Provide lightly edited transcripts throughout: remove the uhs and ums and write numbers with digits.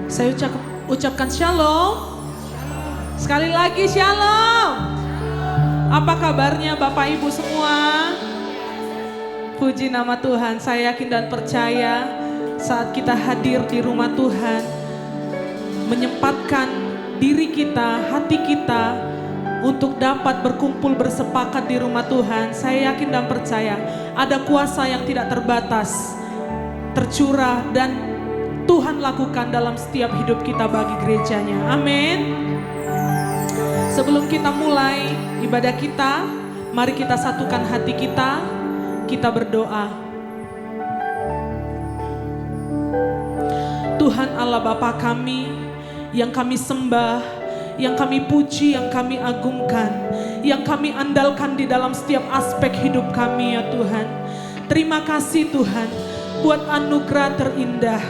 Saya ucapkan shalom. Sekali lagi shalom. Apa kabarnya Bapak Ibu semua? Puji nama Tuhan. Saya yakin dan percaya saat kita hadir di rumah Tuhan, menyempatkan diri kita, hati kita untuk dapat berkumpul bersepakat di rumah Tuhan. Saya yakin dan percaya ada kuasa yang tidak terbatas tercurah dan Tuhan lakukan dalam setiap hidup kita bagi gerejanya. Amin. Sebelum kita mulai ibadah kita, mari kita satukan hati kita berdoa. Tuhan Allah Bapa kami, yang kami sembah, yang kami puji, yang kami agungkan, yang kami andalkan di dalam setiap aspek hidup kami ya Tuhan. Terima kasih Tuhan buat anugerah terindah,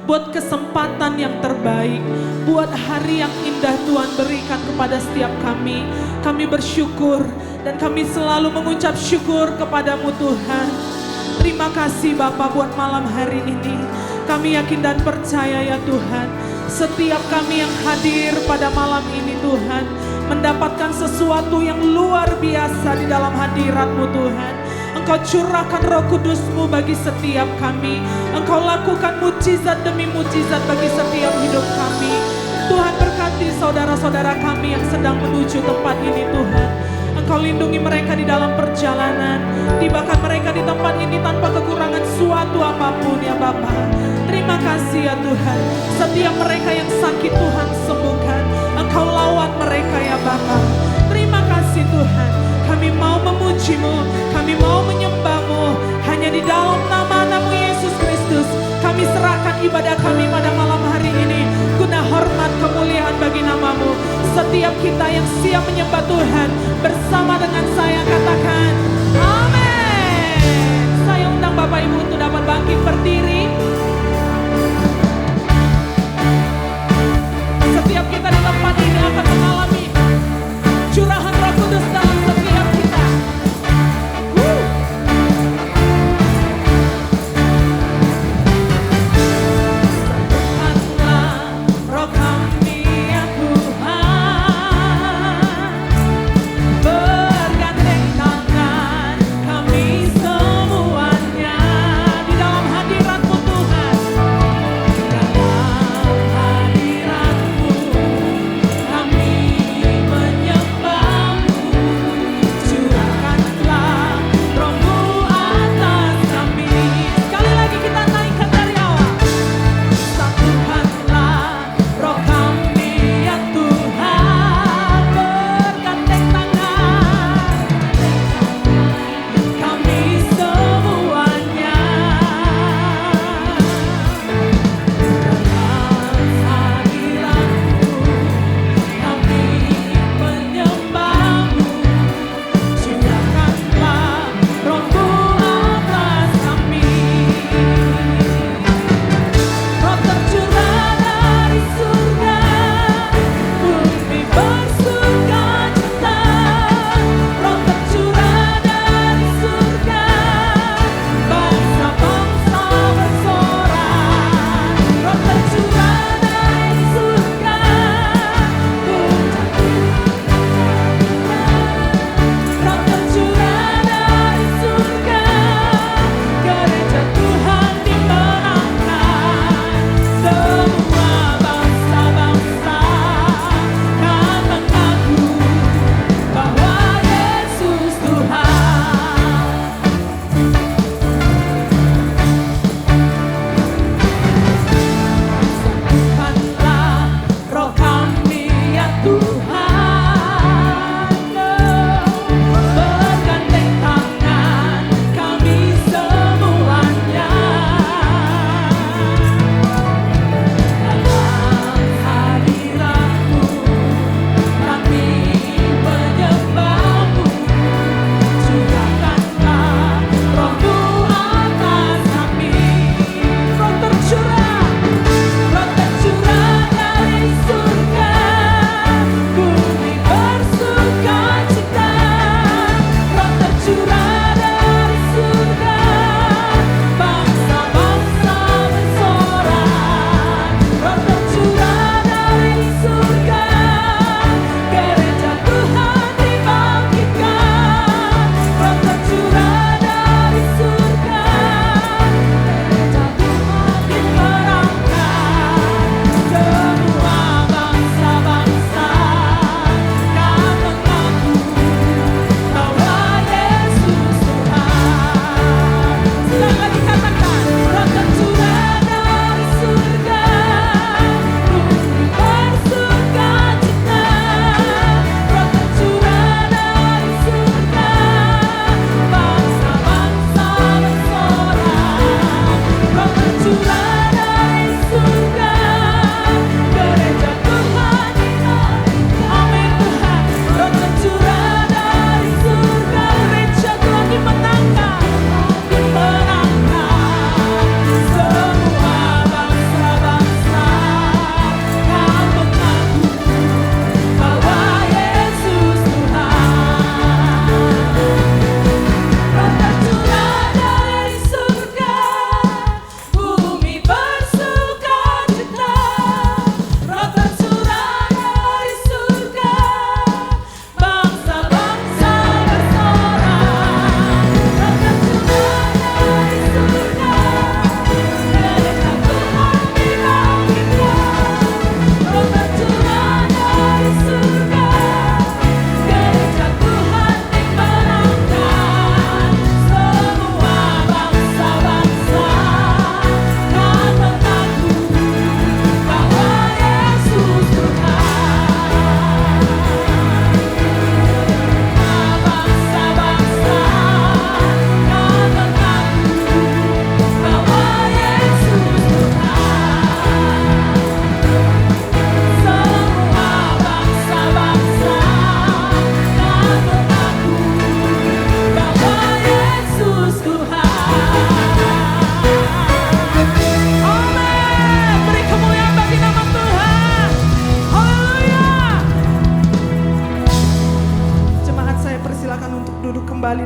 buat kesempatan yang terbaik, buat hari yang indah Tuhan berikan kepada setiap kami. Kami bersyukur dan kami selalu mengucap syukur kepadamu Tuhan. Terima kasih Bapa buat malam hari ini. Kami yakin dan percaya ya Tuhan, setiap kami yang hadir pada malam ini Tuhan, mendapatkan sesuatu yang luar biasa di dalam hadirat-Mu Tuhan. Engkau curahkan Roh Kudus-Mu bagi setiap kami. Engkau lakukan mujizat demi mujizat bagi setiap hidup kami. Tuhan berkati saudara-saudara kami yang sedang menuju tempat ini Tuhan. Engkau lindungi mereka di dalam perjalanan. Tibakan mereka di tempat ini tanpa kekurangan suatu apapun ya Bapa. Terima kasih ya Tuhan. Setiap mereka yang sakit Tuhan sembuhkan. Engkau lawat mereka ya Bapa. Terima kasih Tuhan. Kami mau memuji-Mu, kami mau menyembah-Mu. Hanya di dalam nama-Mu Yesus Kristus kami serahkan ibadah kami pada malam hari ini, guna hormat kemuliaan bagi nama-Mu. Setiap kita yang siap menyembah Tuhan, bersama dengan saya katakan amin. Saya undang Bapak Ibu untuk dapat bangkit berdiri. Setiap kita di tempat ini akan mengalami curahan Roh Kudus dalam setiap kita. Roh kami ya Tuhan, bergandeng tangan kami semuanya di dalam hadirat-Mu Tuhan.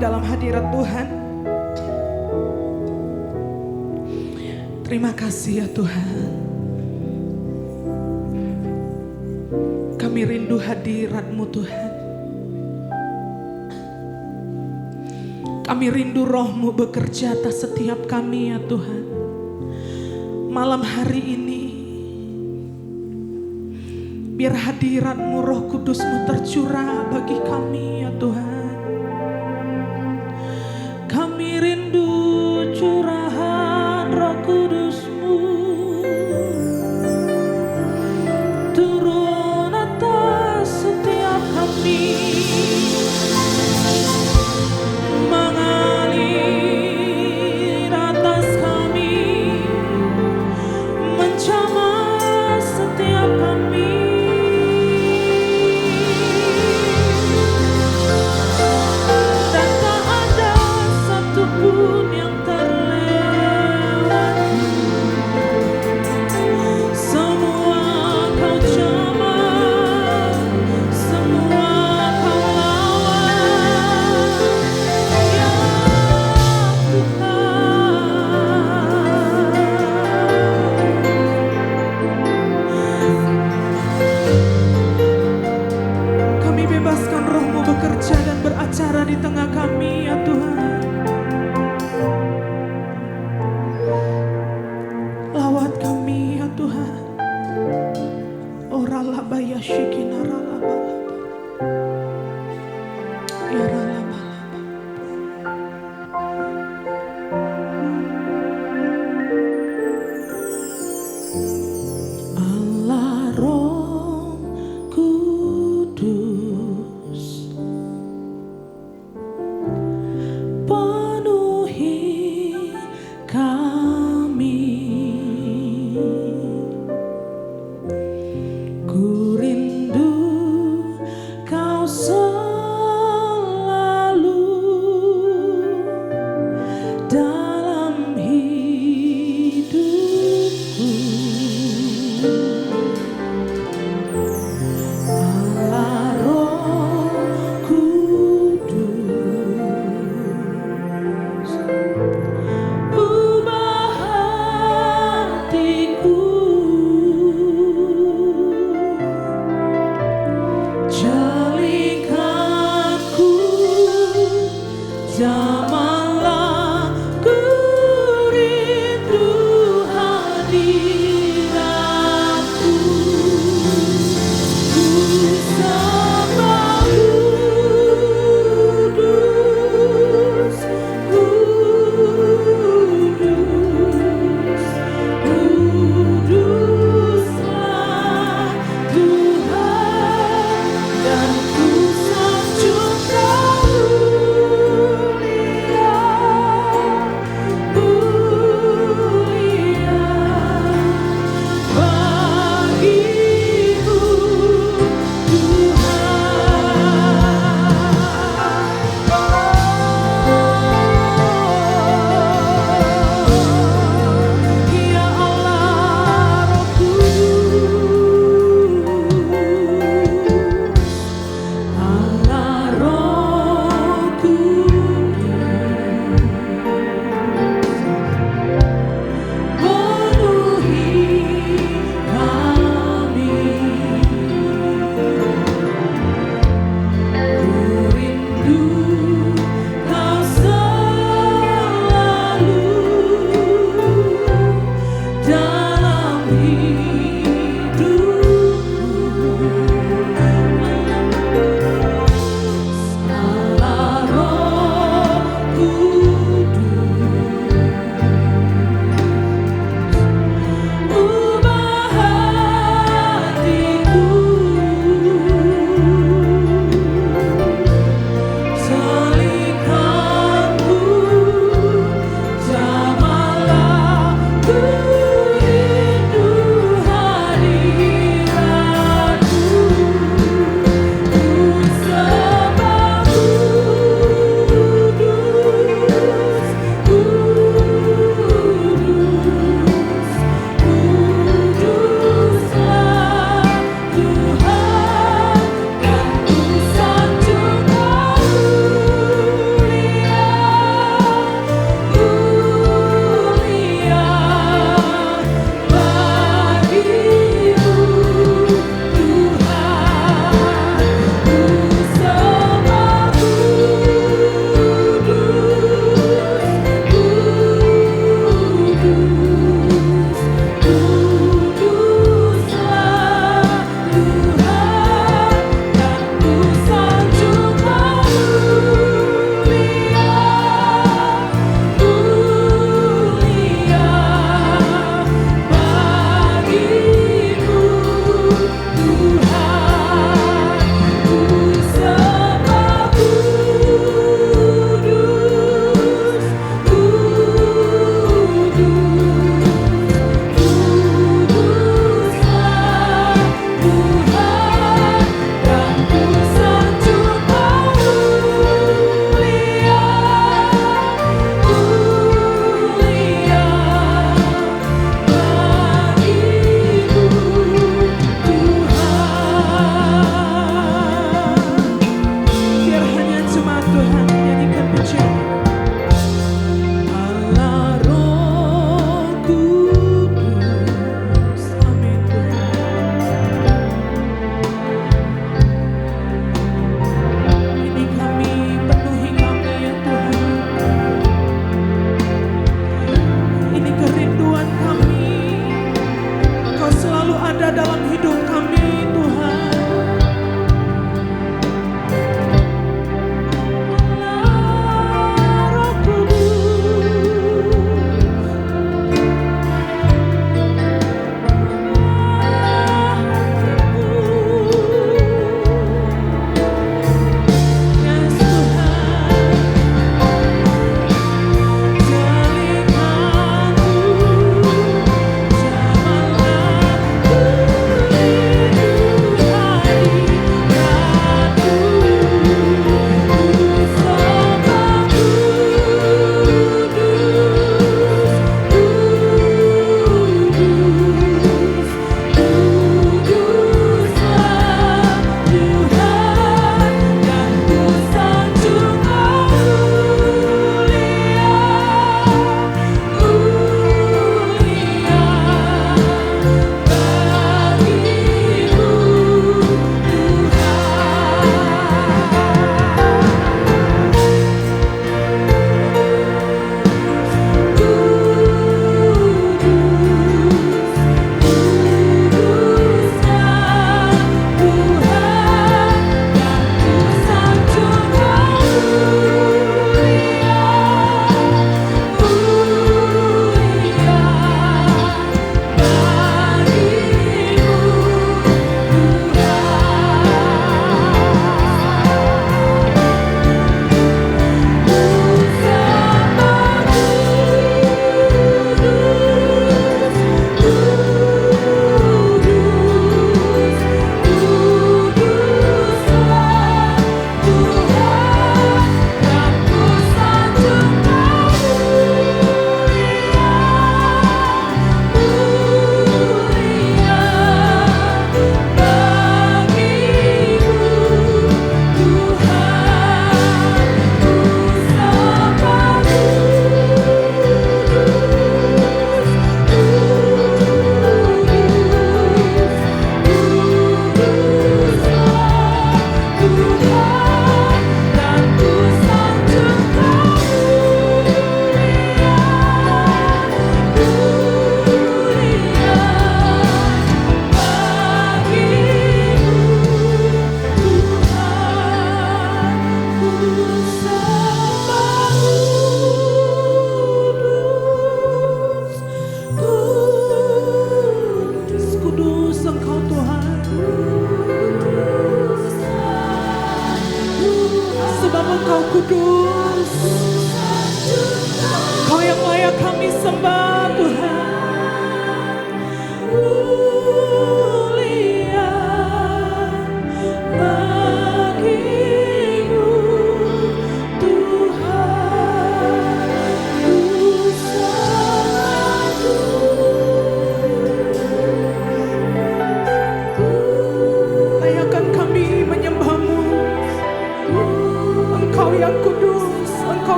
dalam hadirat Tuhan. Terima kasih ya Tuhan. Kami rindu hadirat-Mu Tuhan. Kami rindu Roh-Mu bekerja atas setiap kami ya Tuhan. Malam hari ini, biar hadirat-Mu Roh Kudus-Mu tercurah bagi kami ya Tuhan. Kami rindu curahan Roh Kudus-Mu turun atas setiap kami, mengalir atas kami, menjamah setiap kami. Dan tak ada satupun yang terlewati. Semua Kau jamah, semua Kau lawan, ya Tuhan. Kami bebaskan Roh-Mu bekerja dan beracara di tengah kami ya Tuhan. Lawat kami ya Tuhan. Oralabaya shikinaralabalaba. Ya ralabalaba. Allah Roh Kudus, penuhi kami. Ku rindu Kau selalu dalam hidupku.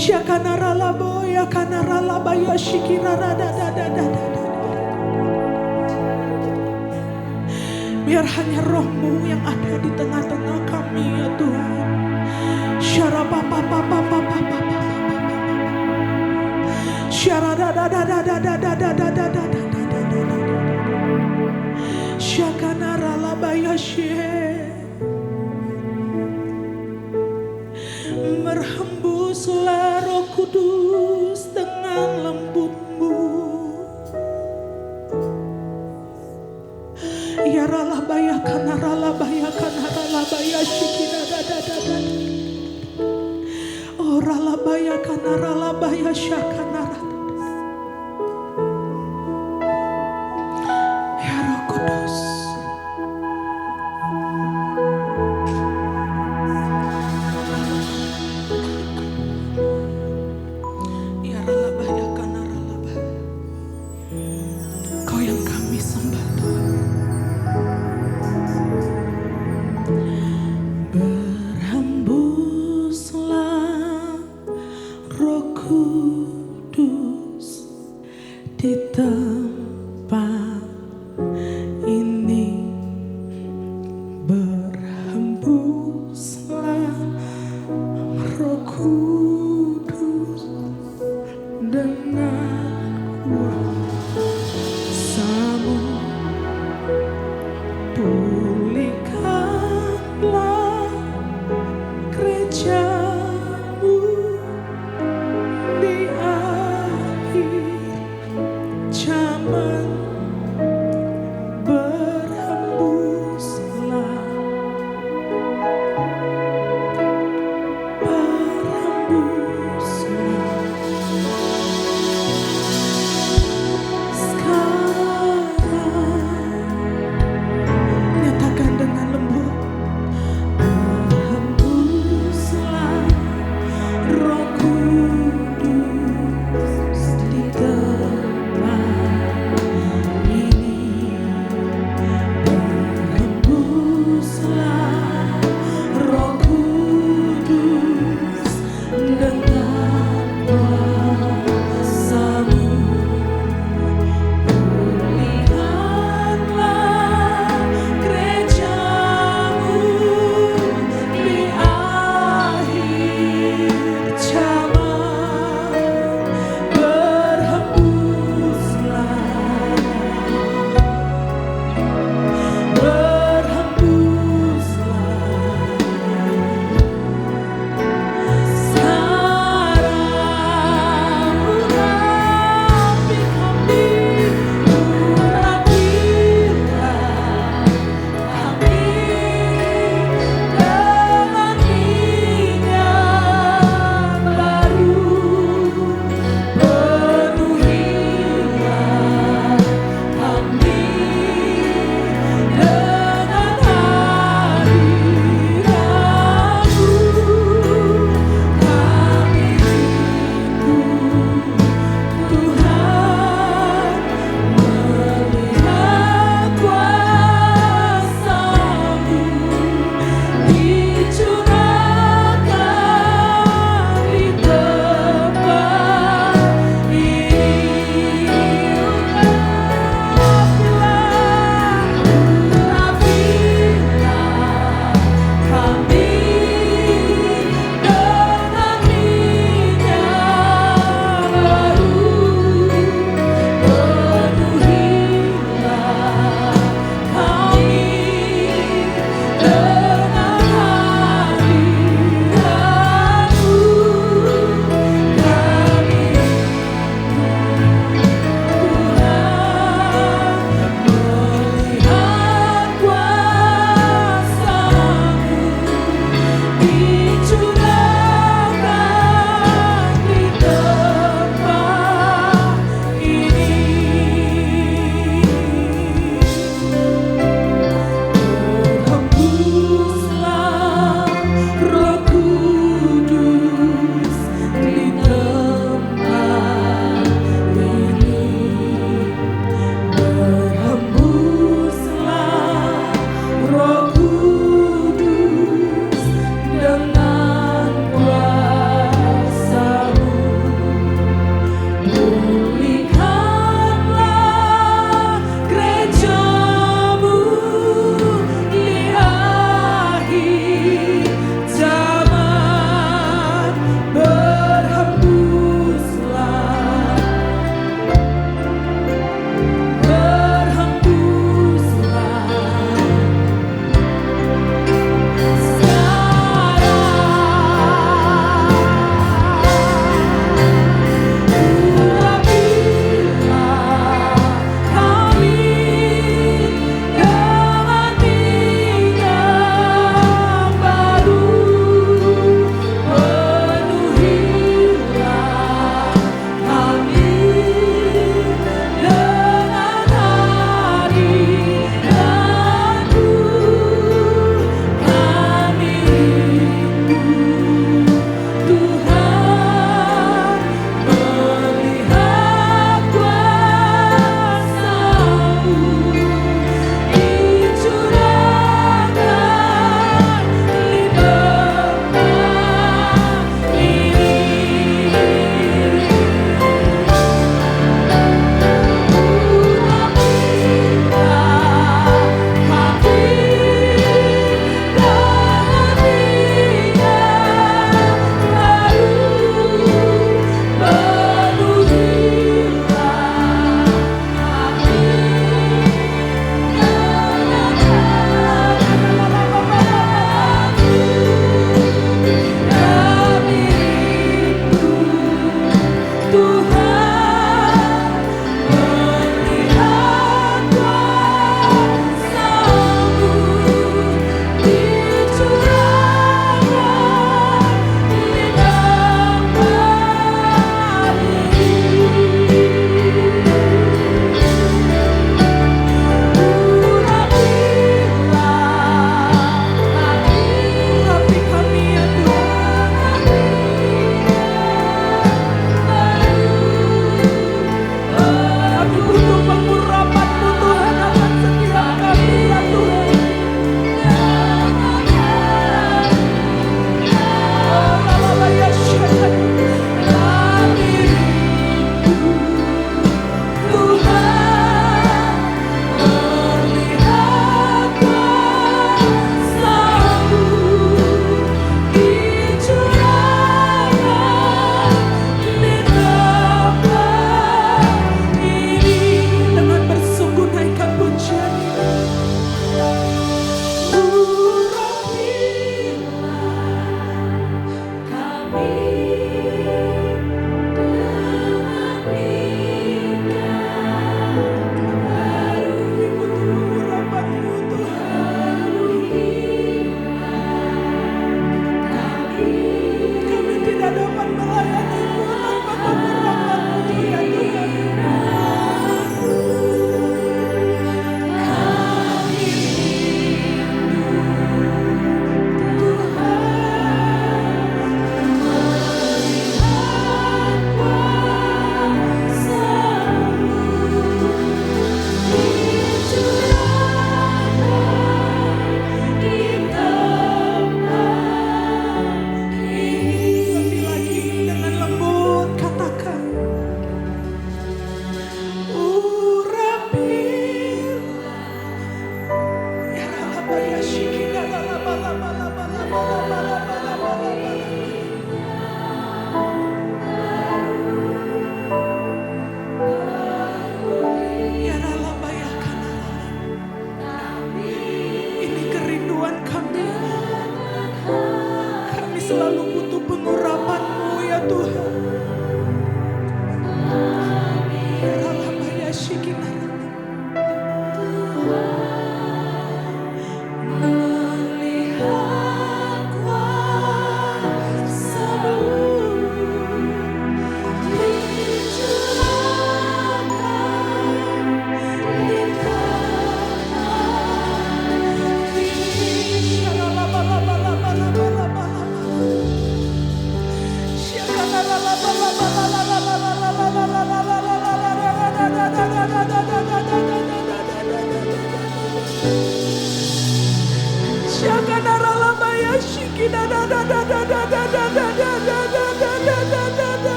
Syakanaralaboya kanaralabaya shikirarada. Biar hanya Roh-Mu yang ada di tengah-tengah kami ya Tuhan. Merhembuslah Roh Kudus dengan lembut-Mu. Ya ralabaya kanaralabaya shikidadadadada. Oh ralabaya kanaralabaya syakanara. Ya Roh Kudus. Ya ralabaya kanaralabaya. Kau yang kami sembah Tuhan. Berhembuslah Roh Kudus di tempat ini. Berhembuslah Roh Kudus dengan kuasa-Mu. Pulihkanlah gereja-Mu di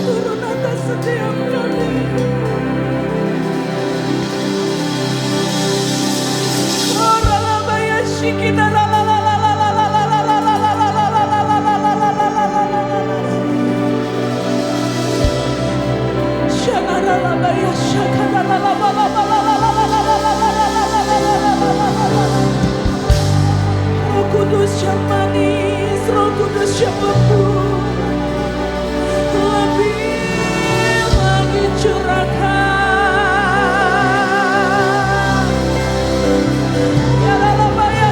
Turun atas setiap kami. Roh Kudus yang manis, Roh Kudus yang lembut, lebih lagi curahkan. Ya Rabba ya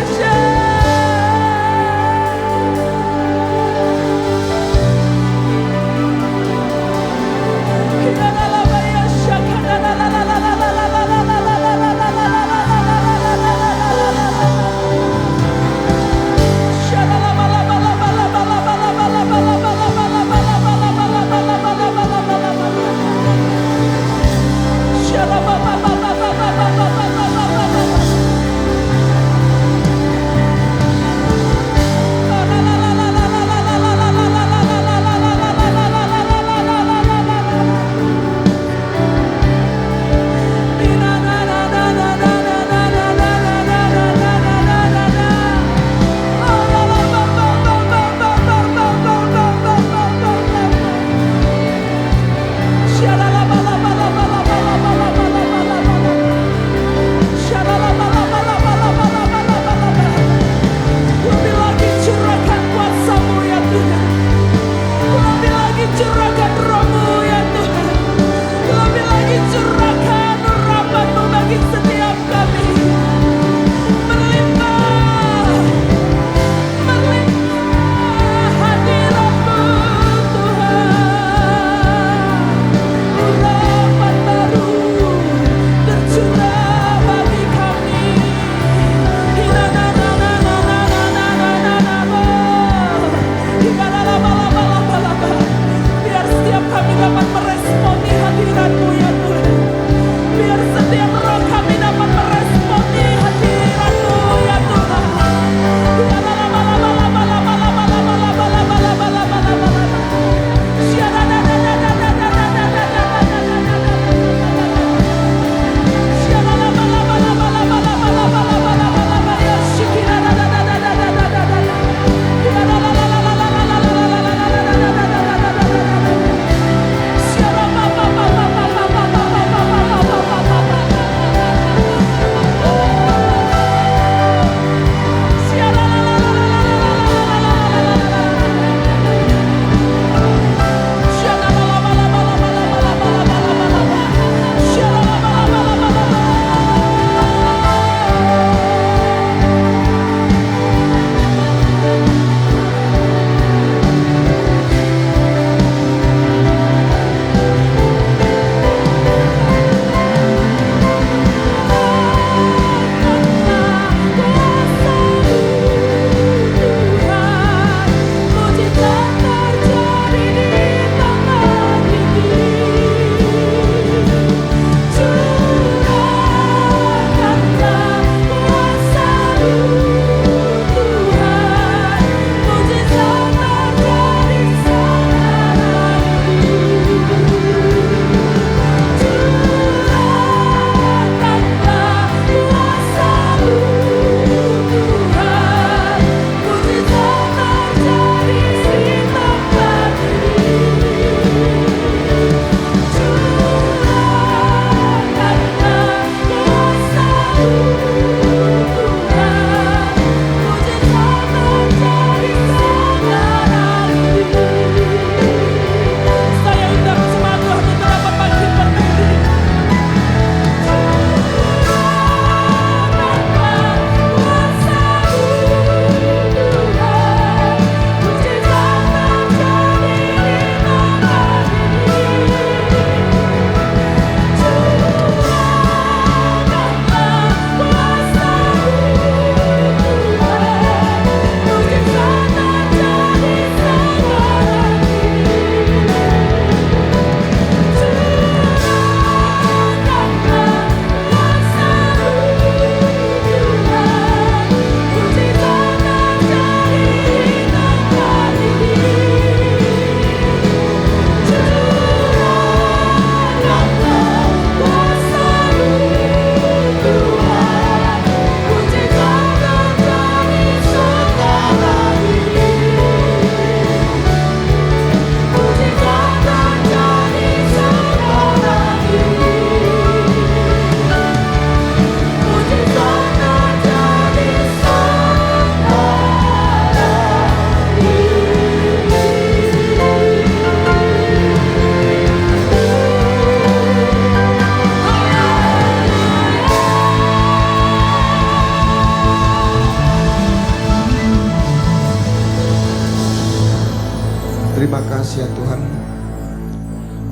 Shaka kasih ya Tuhan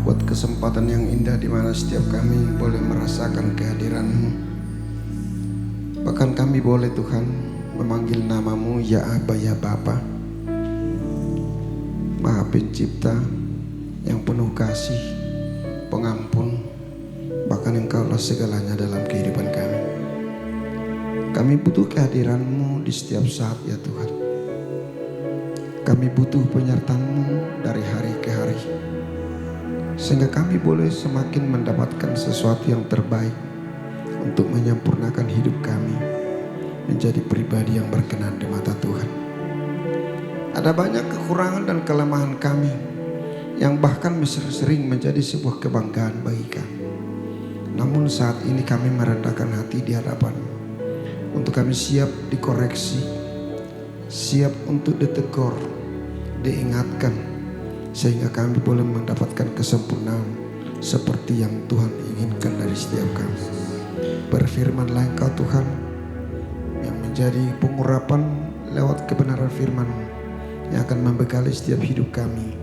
buat kesempatan yang indah di mana setiap kami boleh merasakan kehadiran-Mu. Bahkan kami boleh Tuhan memanggil nama-Mu ya Aba ya Bapa, Maha Pencipta yang penuh kasih, pengampun, bahkan Engkaulah segalanya dalam kehidupan kami. Kami butuh kehadiran-Mu di setiap saat ya Tuhan. Kami butuh penyertaan-Mu dari hari ke hari, sehingga kami boleh semakin mendapatkan sesuatu yang terbaik untuk menyempurnakan hidup kami menjadi pribadi yang berkenan di mata Tuhan. Ada banyak kekurangan dan kelemahan kami yang bahkan sering menjadi sebuah kebanggaan bagi kami. Namun saat ini kami merendahkan hati di hadapan-Mu untuk kami siap dikoreksi, siap untuk ditegur, diingatkan, sehingga kami boleh mendapatkan kesempurnaan seperti yang Tuhan inginkan dari setiap kami. Berfirmanlah Engkau Tuhan yang menjadi pengurapan lewat kebenaran firman-Mu yang akan membekali setiap hidup kami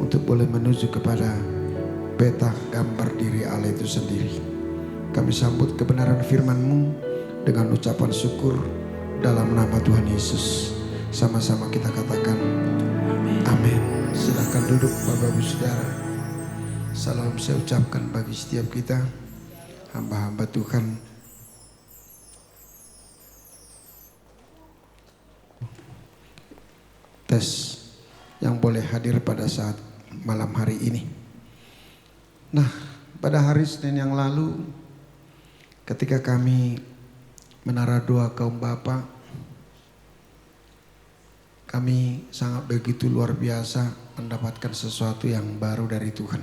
untuk boleh menuju kepada peta gambar diri Allah itu sendiri. Kami sambut kebenaran firman-Mu dengan ucapan syukur dalam nama Tuhan Yesus. Sama-sama kita katakan amin. Silakan duduk Bapak Ibu Saudara. Salam saya ucapkan bagi setiap kita, hamba-hamba Tuhan. Tes yang boleh hadir pada saat malam hari ini. Nah, pada hari Senin yang lalu ketika kami menara doa kaum Bapa, kami sangat begitu luar biasa mendapatkan sesuatu yang baru dari Tuhan.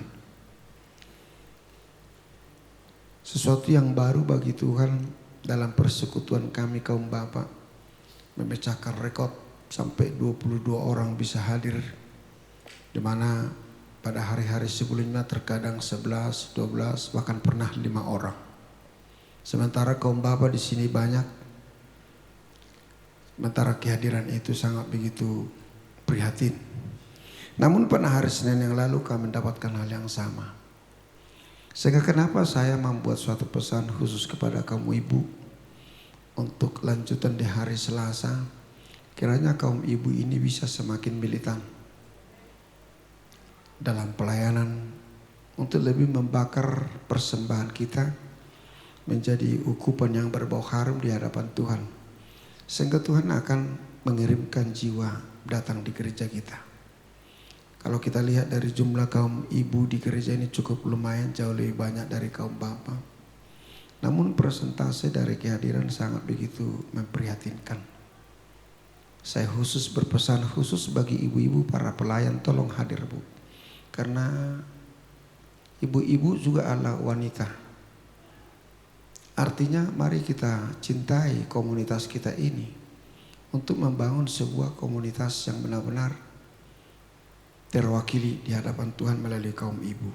Sesuatu yang baru bagi Tuhan dalam persekutuan kami kaum Bapa, memecahkan rekor sampai 22 orang bisa hadir, di mana pada hari-hari sebelumnya terkadang 11, 12, bahkan pernah 5 orang. Sementara kaum Bapa di sini banyak. Sementara kehadiran itu sangat begitu prihatin. Namun pada hari Senin yang lalu kami mendapatkan hal yang sama. Sehingga kenapa saya membuat suatu pesan khusus kepada kaum ibu untuk lanjutan di hari Selasa. Kiranya kaum ibu ini bisa semakin militan dalam pelayanan untuk lebih membakar persembahan kita menjadi ukupan yang berbau harum di hadapan Tuhan. Sehingga Tuhan akan mengirimkan jiwa datang di gereja kita. Kalau kita lihat dari jumlah kaum ibu di gereja ini cukup lumayan, jauh lebih banyak dari kaum bapak. Namun persentase dari kehadiran sangat begitu memprihatinkan. Saya khusus berpesan khusus bagi ibu-ibu para pelayan, tolong hadir Bu. Karena ibu-ibu juga adalah wanita. Artinya mari kita cintai komunitas kita ini untuk membangun sebuah komunitas yang benar-benar terwakili di hadapan Tuhan melalui kaum ibu.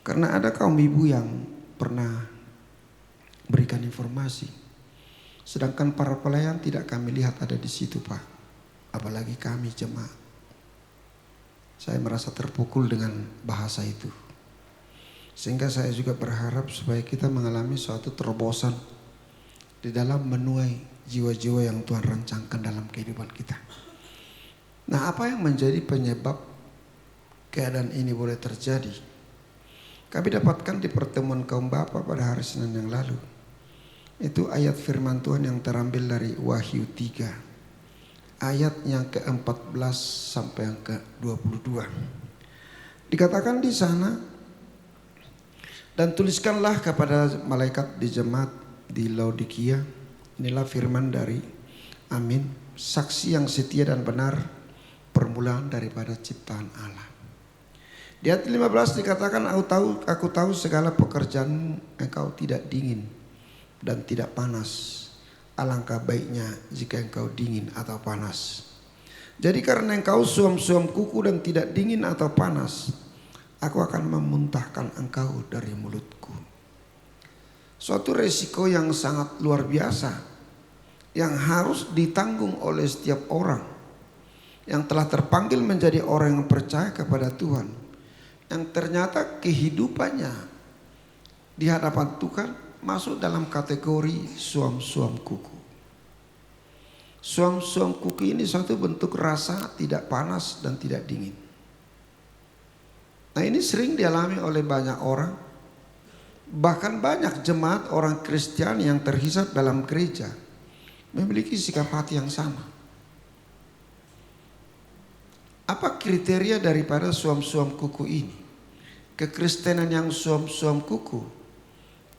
Karena ada kaum ibu yang pernah berikan informasi, sedangkan para pelayan tidak kami lihat ada di situ Pak, apalagi kami jemaat. Saya merasa terpukul dengan bahasa itu. Sehingga saya juga berharap supaya kita mengalami suatu terobosan di dalam menuai jiwa-jiwa yang Tuhan rancangkan dalam kehidupan kita. Nah, apa yang menjadi penyebab keadaan ini boleh terjadi? Kami dapatkan di pertemuan kaum Bapa pada hari Senin yang lalu. Itu ayat firman Tuhan yang terambil dari Wahyu 3. Ayat yang ke-14 sampai yang ke-22. Dikatakan di sana, dan tuliskanlah kepada malaikat di jemaat di Laodikia, inilah firman dari Amin, saksi yang setia dan benar, permulaan daripada ciptaan Allah. Di ayat 15 dikatakan, aku tahu segala pekerjaanmu, engkau tidak dingin dan tidak panas. Alangkah baiknya jika engkau dingin atau panas. Jadi karena engkau suam-suam kuku dan tidak dingin atau panas, aku akan memuntahkan engkau dari mulutku. Suatu resiko yang sangat luar biasa yang harus ditanggung oleh setiap orang yang telah terpanggil menjadi orang yang percaya kepada Tuhan, yang ternyata kehidupannya di hadapan Tuhan masuk dalam kategori suam-suam kuku. Suam-suam kuku ini suatu bentuk rasa tidak panas dan tidak dingin. Nah, ini sering dialami oleh banyak orang. Bahkan banyak jemaat orang Kristen yang terhisap dalam gereja memiliki sikap hati yang sama. Apa kriteria daripada suam-suam kuku ini? Kekristenan yang suam-suam kuku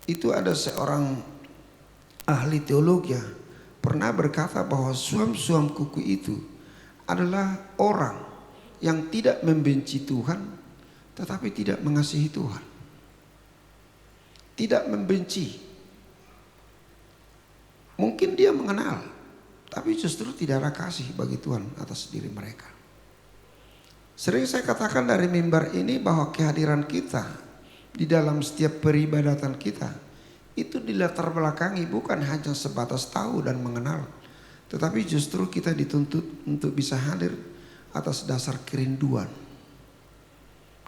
itu, ada seorang ahli teologi pernah berkata bahwa suam-suam kuku itu adalah orang yang tidak membenci Tuhan tetapi tidak mengasihi Tuhan. Tidak membenci. Mungkin dia mengenal, tapi justru tidak ada kasih bagi Tuhan atas diri mereka. Sering saya katakan dari mimbar ini bahwa kehadiran kita di dalam setiap peribadatan kita itu dilatar belakangi bukan hanya sebatas tahu dan mengenal, tetapi justru kita dituntut untuk bisa hadir atas dasar kerinduan.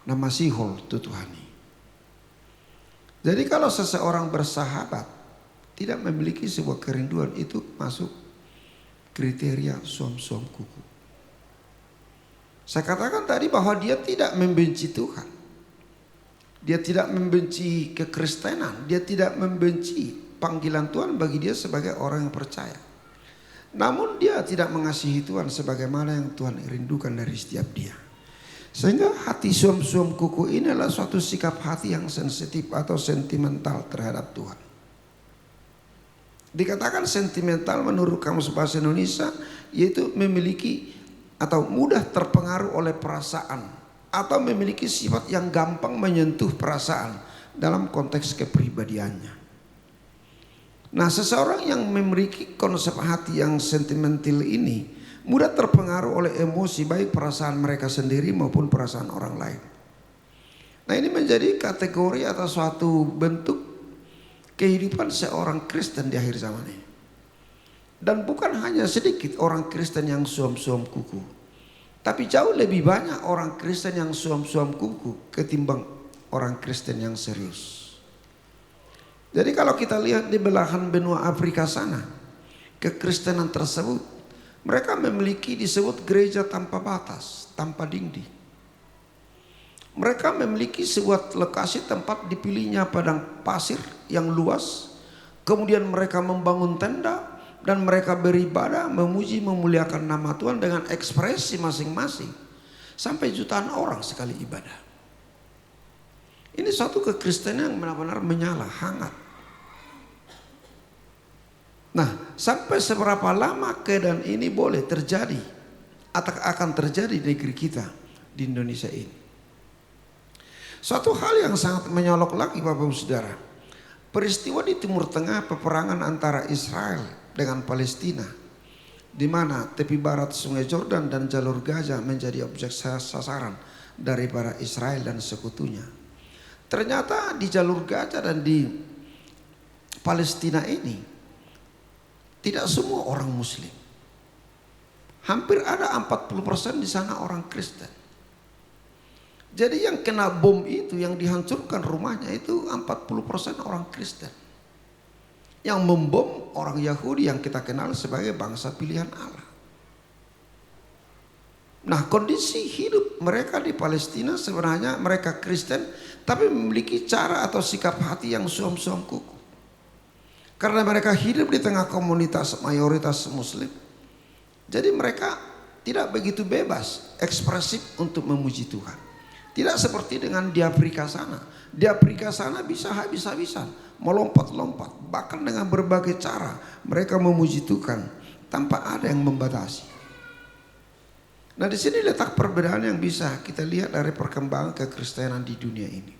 Nama sihol tutuhani. Jadi kalau seseorang bersahabat tidak memiliki sebuah kerinduan, itu masuk kriteria suam-suam kuku. Saya katakan tadi bahwa dia tidak membenci Tuhan. Dia tidak membenci kekristenan. Dia tidak membenci panggilan Tuhan bagi dia sebagai orang yang percaya. Namun dia tidak mengasihi Tuhan sebagaimana yang Tuhan rindukan dari setiap dia. Sehingga hati suam-suam kuku ini adalah suatu sikap hati yang sensitif atau sentimental terhadap Tuhan. Dikatakan sentimental menurut Kamus Bahasa Indonesia yaitu memiliki atau mudah terpengaruh oleh perasaan atau memiliki sifat yang gampang menyentuh perasaan dalam konteks kepribadiannya. Nah, seseorang yang memiliki konsep hati yang sentimental ini mudah terpengaruh oleh emosi baik perasaan mereka sendiri maupun perasaan orang lain. Nah, ini menjadi kategori atau suatu bentuk kehidupan seorang Kristen di akhir zaman ini. Dan bukan hanya sedikit orang Kristen yang suam-suam kuku, tapi jauh lebih banyak orang Kristen yang suam-suam kuku ketimbang orang Kristen yang serius. Jadi kalau kita lihat di belahan benua Afrika sana, kekristenan tersebut mereka memiliki disebut gereja tanpa batas, tanpa dinding. Mereka memiliki sebuah lokasi tempat dipilihnya padang pasir yang luas. Kemudian mereka membangun tenda dan mereka beribadah, memuji, memuliakan nama Tuhan dengan ekspresi masing-masing. Sampai jutaan orang sekali ibadah. Ini suatu kekristenan yang benar-benar menyala, hangat. Nah, sampai seberapa lama keadaan ini boleh terjadi atau akan terjadi di negeri kita di Indonesia ini? Suatu hal yang sangat menyolok lagi Bapak Ibu Saudara. Peristiwa di Timur Tengah, peperangan antara Israel dengan Palestina, di mana tepi barat Sungai Jordan dan jalur Gaza menjadi objek sasaran daripada Israel dan sekutunya. Ternyata di jalur Gaza dan di Palestina ini tidak semua orang Muslim. Hampir ada 40% di sana orang Kristen. Jadi yang kena bom itu, yang dihancurkan rumahnya itu 40% orang Kristen. Yang membom orang Yahudi yang kita kenal sebagai bangsa pilihan Allah. Nah, kondisi hidup mereka di Palestina sebenarnya mereka Kristen, tapi memiliki cara atau sikap hati yang suam-suam kuku. Karena mereka hidup di tengah komunitas mayoritas Muslim. Jadi mereka tidak begitu bebas, ekspresif untuk memuji Tuhan. Tidak seperti dengan di Afrika sana. Di Afrika sana bisa habis-habisan, melompat-lompat. Bahkan dengan berbagai cara mereka memuji Tuhan tanpa ada yang membatasi. Nah, di sini letak perbedaan yang bisa kita lihat dari perkembangan kekristenan di dunia ini.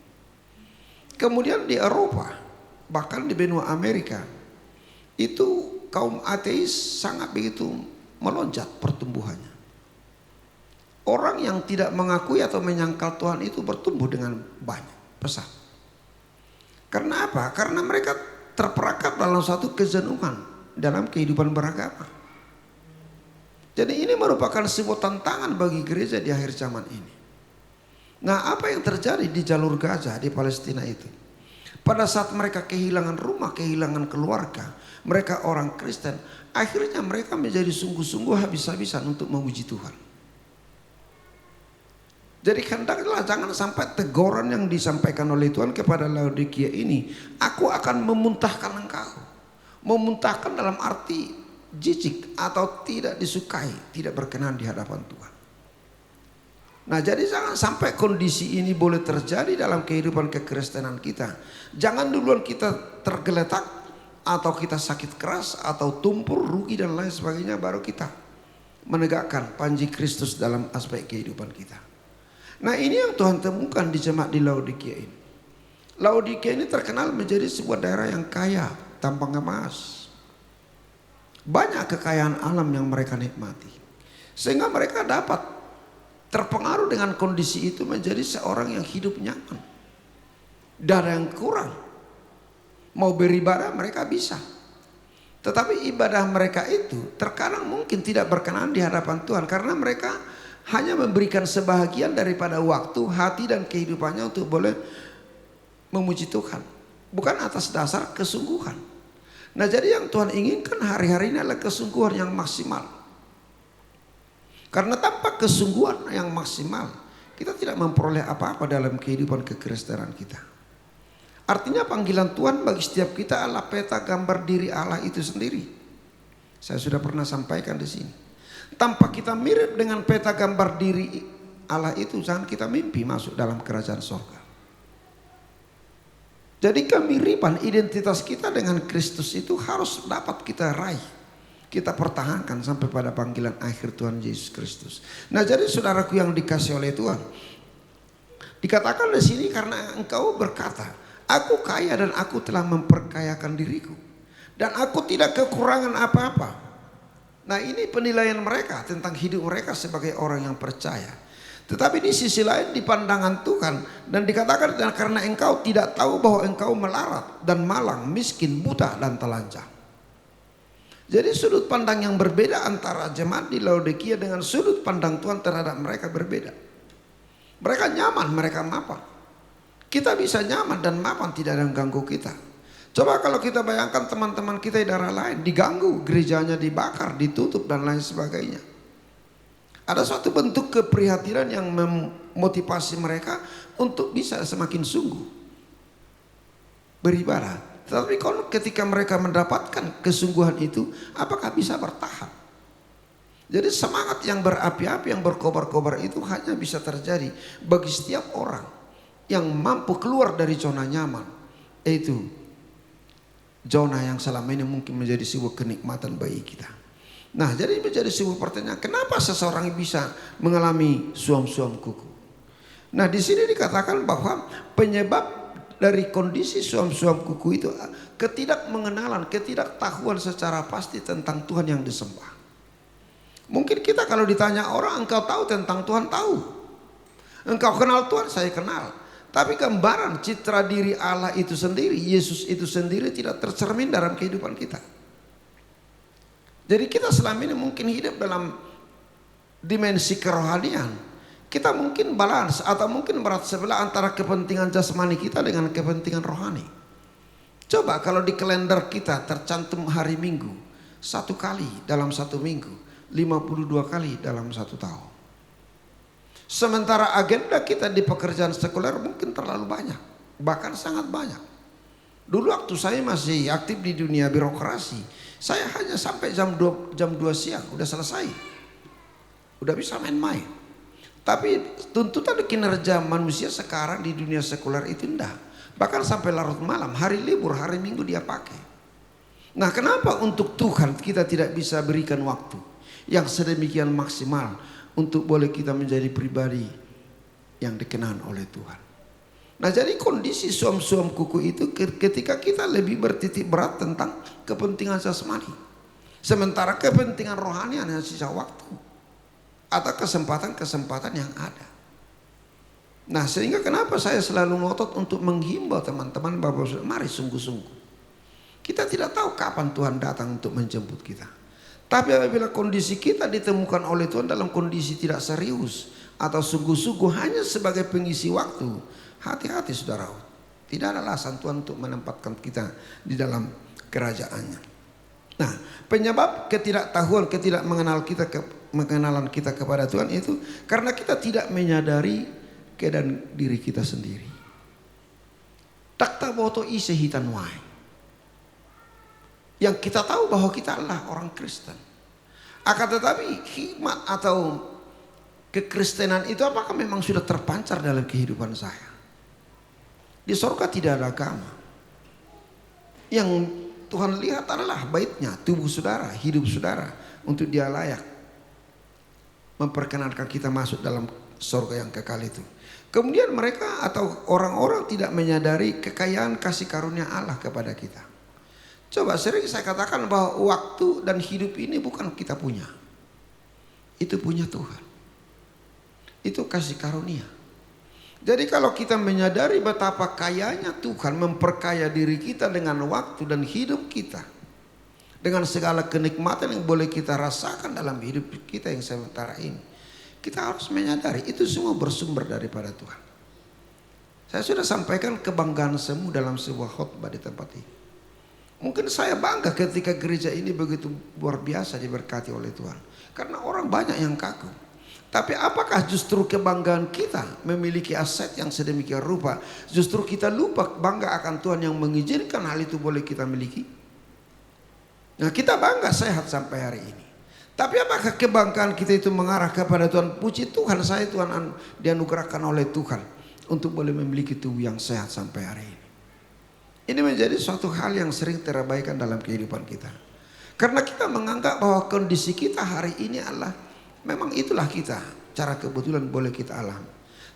Kemudian di Eropa, bahkan di benua Amerika, itu kaum ateis sangat begitu melonjak pertumbuhannya. Orang yang tidak mengakui atau menyangkal Tuhan itu bertumbuh dengan banyak, pesat. Karena apa? Karena mereka terperangkap dalam satu kejenuhan dalam kehidupan beragama. Jadi ini merupakan sebuah tantangan bagi gereja di akhir zaman ini. Nah, apa yang terjadi di jalur Gaza di Palestina itu? Pada saat mereka kehilangan rumah, kehilangan keluarga, mereka orang Kristen, akhirnya mereka menjadi sungguh-sungguh habis-habisan untuk memuji Tuhan. Jadi hendaklah jangan sampai teguran yang disampaikan oleh Tuhan kepada Laodikia ini, aku akan memuntahkan engkau. Memuntahkan dalam arti jijik atau tidak disukai, tidak berkenan di hadapan Tuhan. Nah, jadi jangan sampai kondisi ini boleh terjadi dalam kehidupan kekristenan kita. Jangan duluan kita tergeletak atau kita sakit keras atau tumpul, rugi dan lain sebagainya baru kita menegakkan panji Kristus dalam aspek kehidupan kita. Nah, ini yang Tuhan temukan di jemaat di Laodikia ini. Laodikia ini terkenal menjadi sebuah daerah yang kaya, tambang emas. Banyak kekayaan alam yang mereka nikmati. Sehingga mereka dapat terpengaruh dengan kondisi itu menjadi seorang yang hidup nyaman. Tidak ada yang kurang. Mau beribadah mereka bisa. Tetapi ibadah mereka itu terkadang mungkin tidak berkenan di hadapan Tuhan. Karena mereka hanya memberikan sebahagian daripada waktu, hati dan kehidupannya untuk boleh memuji Tuhan. Bukan atas dasar kesungguhan. Nah, jadi yang Tuhan inginkan hari-hari ini adalah kesungguhan yang maksimal. Karena tanpa kesungguhan yang maksimal, kita tidak memperoleh apa-apa dalam kehidupan kekristenan kita. Artinya panggilan Tuhan bagi setiap kita adalah peta gambar diri Allah itu sendiri. Saya sudah pernah sampaikan di sini. Tanpa kita mirip dengan peta gambar diri Allah itu, jangan kita mimpi masuk dalam kerajaan surga. Jadi kemiripan identitas kita dengan Kristus itu harus dapat kita raih. Kita pertahankan sampai pada panggilan akhir Tuhan Yesus Kristus. Nah, jadi saudaraku yang dikasihi oleh Tuhan, dikatakan di sini karena engkau berkata, aku kaya dan aku telah memperkayakan diriku dan aku tidak kekurangan apa-apa. Nah, ini penilaian mereka tentang hidup mereka sebagai orang yang percaya. Tetapi di sisi lain di pandangan Tuhan dan dikatakan karena engkau tidak tahu bahwa engkau melarat dan malang, miskin, buta dan telanjang. Jadi sudut pandang yang berbeda antara jemaat di Laodikia dengan sudut pandang Tuhan terhadap mereka berbeda. Mereka nyaman, mereka mapan. Kita bisa nyaman dan mapan, tidak ada yang ganggu kita. Coba kalau kita bayangkan teman-teman kita di daerah lain diganggu, gerejanya dibakar, ditutup dan lain sebagainya. Ada suatu bentuk keprihatinan yang memotivasi mereka untuk bisa semakin sungguh beribadah. Tetapi ketika mereka mendapatkan kesungguhan itu, apakah bisa bertahan? Jadi semangat yang berapi-api, yang berkobar-kobar itu hanya bisa terjadi bagi setiap orang yang mampu keluar dari zona nyaman. Itu zona yang selama ini mungkin menjadi sebuah kenikmatan bagi kita. Nah, jadi menjadi sebuah pertanyaan, kenapa seseorang bisa mengalami suam-suam kuku? Nah, di sini dikatakan bahwa penyebab dari kondisi suam-suam kuku itu ketidakmengenalan, ketidaktahuan secara pasti tentang Tuhan yang disembah. Mungkin kita kalau ditanya orang, engkau tahu tentang Tuhan? Tahu. Engkau kenal Tuhan? Saya kenal. Tapi gambaran citra diri Allah itu sendiri, Yesus itu sendiri tidak tercermin dalam kehidupan kita. Jadi kita selama ini mungkin hidup dalam dimensi kerohanian. Kita mungkin balance atau mungkin berat sebelah antara kepentingan jasmani kita dengan kepentingan rohani. Coba kalau di kalender kita tercantum hari Minggu 1 kali dalam 1 minggu, 52 kali dalam 1 tahun. Sementara agenda kita di pekerjaan sekuler mungkin terlalu banyak, bahkan sangat banyak. Dulu waktu saya masih aktif di dunia birokrasi, saya hanya sampai jam 2 siang udah selesai. Udah bisa main-main. Tapi tuntutan kinerja manusia sekarang di dunia sekuler itu enggak. Bahkan sampai larut malam, hari libur, hari Minggu dia pakai. Nah, kenapa untuk Tuhan kita tidak bisa berikan waktu yang sedemikian maksimal untuk boleh kita menjadi pribadi yang dikenan oleh Tuhan? Nah, jadi kondisi suam-suam kuku itu ketika kita lebih bertitik berat tentang kepentingan jasmani. Sementara kepentingan rohani hanya sisa waktu atau kesempatan-kesempatan yang ada. Nah, sehingga kenapa saya selalu ngotot untuk menghimbau teman-teman Bapak, mari sungguh-sungguh. Kita tidak tahu kapan Tuhan datang untuk menjemput kita. Tapi apabila kondisi kita ditemukan oleh Tuhan dalam kondisi tidak serius atau sungguh-sungguh hanya sebagai pengisi waktu, hati-hati saudara. Tidak ada alasan Tuhan untuk menempatkan kita di dalam kerajaannya. Nah, penyebab ketidaktahuan, mengenalan kita kepada Tuhan itu karena kita tidak menyadari keadaan diri kita sendiri. Takta boto ise hitan wai. Yang kita tahu bahwa kita adalah orang Kristen. Akan tetapi hikmat atau kekristenan itu apakah memang sudah terpancar dalam kehidupan saya? Di sorga tidak ada agama. Yang Tuhan lihat adalah baitnya, tubuh saudara, hidup saudara. Untuk dia layak memperkenankan kita masuk dalam sorga yang kekal itu. Kemudian mereka atau orang-orang tidak menyadari kekayaan kasih karunia Allah kepada kita. Coba sering saya katakan bahwa waktu dan hidup ini bukan kita punya. Itu punya Tuhan. Itu kasih karunia. Jadi kalau kita menyadari betapa kayanya Tuhan memperkaya diri kita dengan waktu dan hidup kita. Dengan segala kenikmatan yang boleh kita rasakan dalam hidup kita yang sementara ini. Kita harus menyadari itu semua bersumber daripada Tuhan. Saya sudah sampaikan kebanggaan semu dalam sebuah khotbah di tempat ini. Mungkin saya bangga ketika gereja ini begitu luar biasa diberkati oleh Tuhan. Karena orang banyak yang kagum. Tapi apakah justru kebanggaan kita memiliki aset yang sedemikian rupa, justru kita lupa bangga akan Tuhan yang mengizinkan hal itu boleh kita miliki? Nah, kita bangga sehat sampai hari ini. Tapi apakah kebanggaan kita itu mengarah kepada Tuhan? Puji Tuhan, saya Tuhan dianugerahkan oleh Tuhan untuk boleh memiliki tubuh yang sehat sampai hari ini. Ini menjadi suatu hal yang sering terabaikan dalam kehidupan kita. Karena kita menganggap bahwa kondisi kita hari ini adalah memang itulah kita. Cara kebetulan boleh kita alami.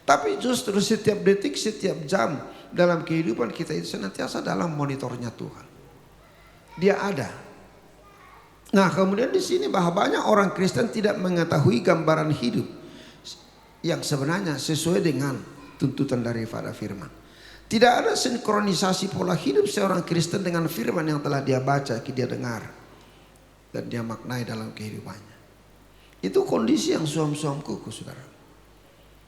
Tapi justru setiap detik, setiap jam dalam kehidupan kita itu senantiasa dalam monitornya Tuhan. Dia ada. Nah, kemudian di sini bahwa banyak orang Kristen tidak mengetahui gambaran hidup yang sebenarnya sesuai dengan tuntutan daripada firman. Tidak ada sinkronisasi pola hidup seorang Kristen dengan firman yang telah dia baca, dia dengar dan dia maknai dalam kehidupannya. Itu kondisi yang suam-suam kuku, saudara.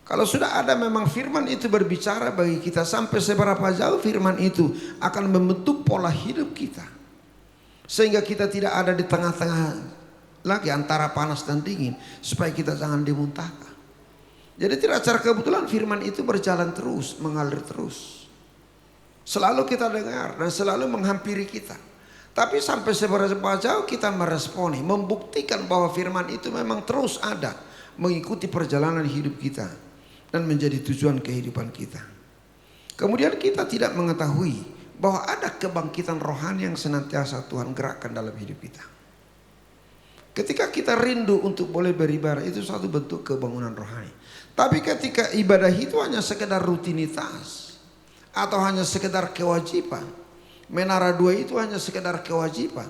Kalau sudah ada memang firman itu berbicara bagi kita, sampai seberapa jauh firman itu akan membentuk pola hidup kita. Sehingga kita tidak ada di tengah-tengah lagi antara panas dan dingin, supaya kita jangan dimuntahkan. Jadi tidak secara kebetulan firman itu berjalan terus, mengalir terus. Selalu kita dengar dan selalu menghampiri kita. Tapi sampai seberapa jauh kita meresponi, membuktikan bahwa firman itu memang terus ada, mengikuti perjalanan hidup kita dan menjadi tujuan kehidupan kita. Kemudian kita tidak mengetahui bahwa ada kebangkitan rohani yang senantiasa Tuhan gerakkan dalam hidup kita. Ketika kita rindu untuk boleh beribadah, itu suatu bentuk kebangunan rohani. Tapi ketika ibadah itu hanya sekedar rutinitas atau hanya sekedar kewajiban, menara dua itu hanya sekedar kewajiban,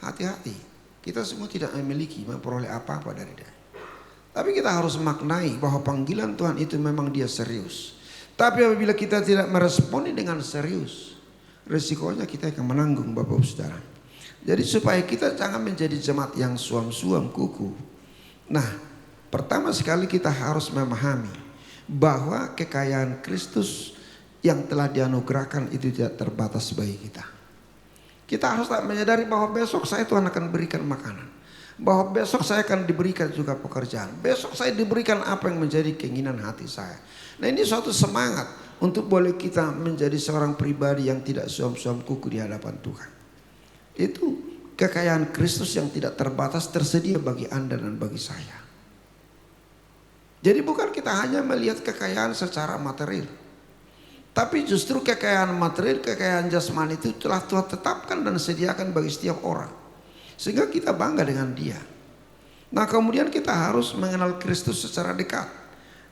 hati-hati, kita semua tidak memperoleh apa-apa dari dia. Tapi kita harus maknai bahwa panggilan Tuhan itu memang dia serius. Tapi apabila kita tidak meresponi dengan serius, resikonya kita akan menanggung, Bapak Saudara. Jadi supaya kita jangan menjadi jemaat yang suam-suam kuku. Nah, pertama sekali kita harus memahami bahwa kekayaan Kristus yang telah dianugerahkan itu tidak terbatas bagi kita. Kita harus menyadari bahwa besok saya Tuhan akan berikan makanan. Bahwa besok saya akan diberikan juga pekerjaan. Besok saya diberikan apa yang menjadi keinginan hati saya. Nah, ini suatu semangat untuk boleh kita menjadi seorang pribadi yang tidak suam-suam kuku di hadapan Tuhan. Itu kekayaan Kristus yang tidak terbatas tersedia bagi Anda dan bagi saya. Jadi bukan kita hanya melihat kekayaan secara material. Tapi justru kekayaan material, kekayaan jasmani itu telah Tuhan tetapkan dan sediakan bagi setiap orang. Sehingga kita bangga dengan dia. Nah, kemudian kita harus mengenal Kristus secara dekat.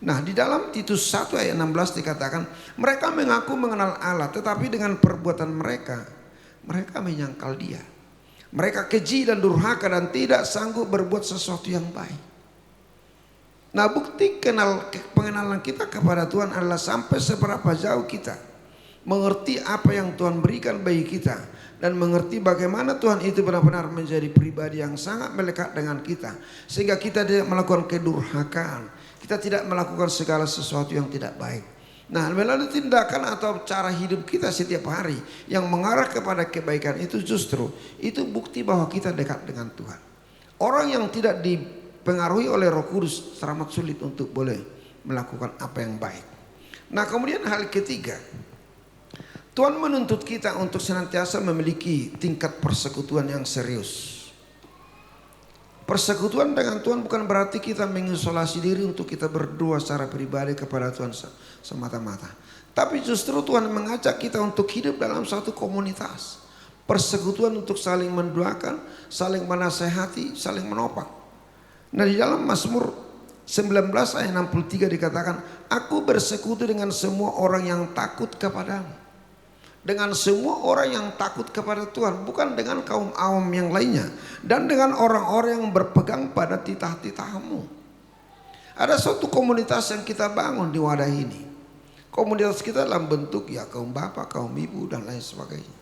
Nah, di dalam Titus 1 ayat 16 dikatakan, mereka mengaku mengenal Allah, tetapi dengan perbuatan mereka menyangkal dia. Mereka keji dan durhaka dan tidak sanggup berbuat sesuatu yang baik. Nah, bukti pengenalan kita kepada Tuhan adalah sampai seberapa jauh kita mengerti apa yang Tuhan berikan bagi kita, dan mengerti bagaimana Tuhan itu benar-benar menjadi pribadi yang sangat melekat dengan kita, sehingga kita tidak melakukan kedurhakaan, kita tidak melakukan segala sesuatu yang tidak baik. Nah, melalui tindakan atau cara hidup kita setiap hari yang mengarah kepada kebaikan itu, justru itu bukti bahwa kita dekat dengan Tuhan. Orang yang tidak dipengaruhi oleh Roh Kudus teramat sulit untuk boleh melakukan apa yang baik. Nah, kemudian hal ketiga, Tuhan menuntut kita untuk senantiasa memiliki tingkat persekutuan yang serius. Persekutuan dengan Tuhan bukan berarti kita mengisolasi diri untuk kita berdua secara pribadi kepada Tuhan semata-mata. Tapi justru Tuhan mengajak kita untuk hidup dalam satu komunitas. Persekutuan untuk saling mendoakan, saling menasehati, saling menopang. Nah, di dalam Mazmur 19 ayat 63 dikatakan, aku bersekutu dengan semua orang yang takut kepadamu. Dengan semua orang yang takut kepada Tuhan, bukan dengan kaum awam yang lainnya, dan dengan orang-orang yang berpegang pada titah-titahmu. Ada suatu komunitas yang kita bangun di wadah ini. Komunitas kita dalam bentuk ya kaum bapak, kaum ibu dan lain sebagainya.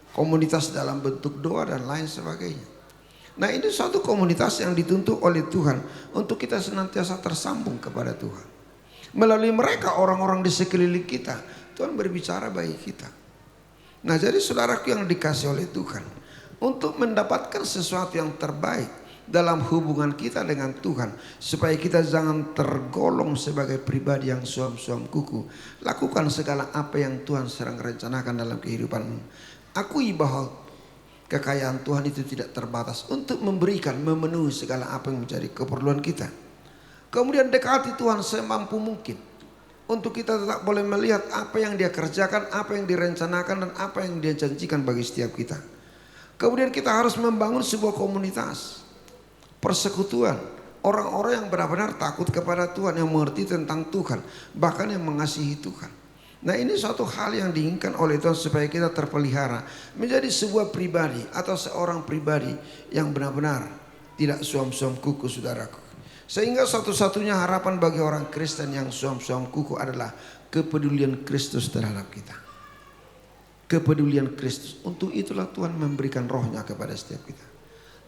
Komunitas dalam bentuk doa dan lain sebagainya. Nah, ini suatu komunitas yang dituntut oleh Tuhan untuk kita senantiasa tersambung kepada Tuhan. Melalui mereka, orang-orang di sekeliling kita, Tuhan berbicara bagi kita. Nah, jadi saudaraku yang dikasih oleh Tuhan, untuk mendapatkan sesuatu yang terbaik dalam hubungan kita dengan Tuhan, supaya kita jangan tergolong sebagai pribadi yang suam-suam kuku, lakukan segala apa yang Tuhan sedang rencanakan dalam kehidupanmu. Akui bahwa kekayaan Tuhan itu tidak terbatas untuk memberikan, memenuhi segala apa yang menjadi keperluan kita. Kemudian dekati Tuhan semampu mungkin, untuk kita tetap boleh melihat apa yang Dia kerjakan, apa yang direncanakan, dan apa yang Dia janjikan bagi setiap kita. Kemudian kita harus membangun sebuah komunitas persekutuan, orang-orang yang benar-benar takut kepada Tuhan, yang mengerti tentang Tuhan, bahkan yang mengasihi Tuhan. Nah, ini suatu hal yang diinginkan oleh Tuhan supaya kita terpelihara menjadi sebuah pribadi atau seorang pribadi yang benar-benar tidak suam-suam kuku, saudaraku. Sehingga satu-satunya harapan bagi orang Kristen yang suam-suam kuku adalah kepedulian Kristus terhadap kita. Kepedulian Kristus. Untuk itulah Tuhan memberikan rohnya kepada setiap kita.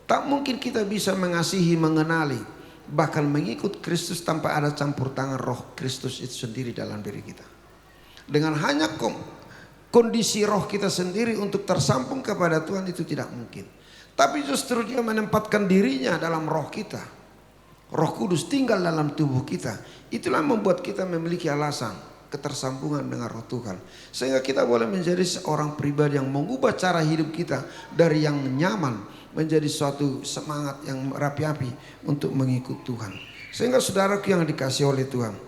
Tak mungkin kita bisa mengasihi, mengenali, bahkan mengikut Kristus tanpa ada campur tangan roh Kristus itu sendiri dalam diri kita. Dengan hanya kondisi roh kita sendiri untuk tersambung kepada Tuhan itu tidak mungkin. Tapi justru Dia menempatkan dirinya dalam roh kita. Roh Kudus tinggal dalam tubuh kita. Itulah membuat kita memiliki alasan ketersambungan dengan roh Tuhan, sehingga kita boleh menjadi seorang pribadi yang mengubah cara hidup kita dari yang nyaman menjadi suatu semangat yang berapi-api untuk mengikut Tuhan. Sehingga saudaraku yang dikasihi oleh Tuhan,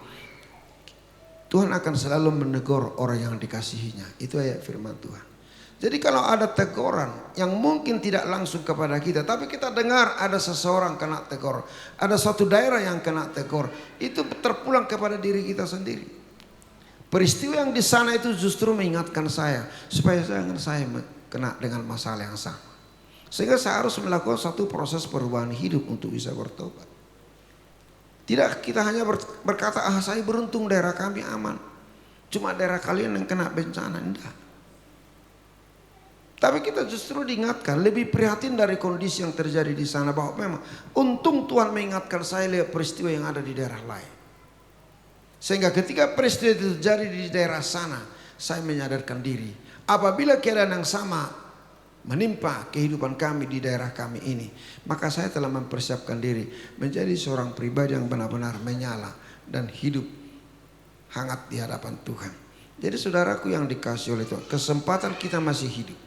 Tuhan akan selalu menegur orang yang dikasihinya. Itu ayat firman Tuhan. Jadi kalau ada teguran yang mungkin tidak langsung kepada kita, tapi kita dengar ada seseorang kena tegur, ada suatu daerah yang kena tegur, itu terpulang kepada diri kita sendiri. Peristiwa yang di sana itu justru mengingatkan saya supaya jangan saya kena dengan masalah yang sama. Sehingga saya harus melakukan satu proses perubahan hidup untuk bisa bertobat. Tidak kita hanya berkata, saya beruntung daerah kami aman, cuma daerah kalian yang kena bencana. Enggak. Tapi kita justru diingatkan, lebih prihatin dari kondisi yang terjadi di sana, bahwa memang untung Tuhan mengingatkan saya lihat peristiwa yang ada di daerah lain. Sehingga ketika peristiwa itu terjadi di daerah sana, saya menyadarkan diri, apabila keadaan yang sama menimpa kehidupan kami di daerah kami ini, maka saya telah mempersiapkan diri menjadi seorang pribadi yang benar-benar menyala dan hidup hangat di hadapan Tuhan. Jadi saudaraku yang dikasihi oleh Tuhan, kesempatan kita masih hidup,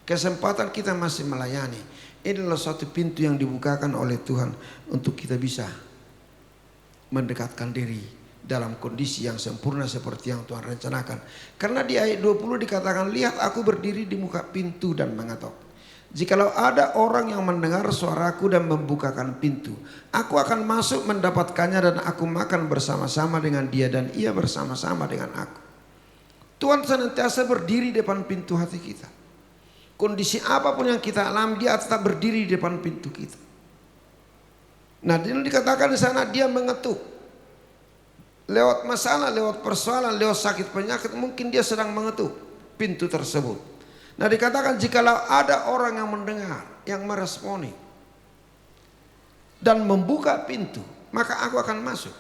kesempatan kita masih melayani, ini adalah suatu pintu yang dibukakan oleh Tuhan untuk kita bisa mendekatkan diri dalam kondisi yang sempurna seperti yang Tuhan rencanakan. Karena di ayat 20 dikatakan, lihat aku berdiri di muka pintu dan mengetok. Jikalau ada orang yang mendengar suaraku dan membukakan pintu, aku akan masuk mendapatkannya dan aku makan bersama-sama dengan dia dan ia bersama-sama dengan aku. Tuhan senantiasa berdiri di depan pintu hati kita. Kondisi apapun yang kita alami, Dia tetap berdiri di depan pintu kita. Nah, dikatakan di sana Dia mengetuk. lewat masalah, lewat persoalan, lewat sakit penyakit, mungkin dia sedang mengetuk pintu tersebut. Nah, dikatakan jikalau ada orang yang mendengar, yang meresponi dan membuka pintu, maka aku akan masuk.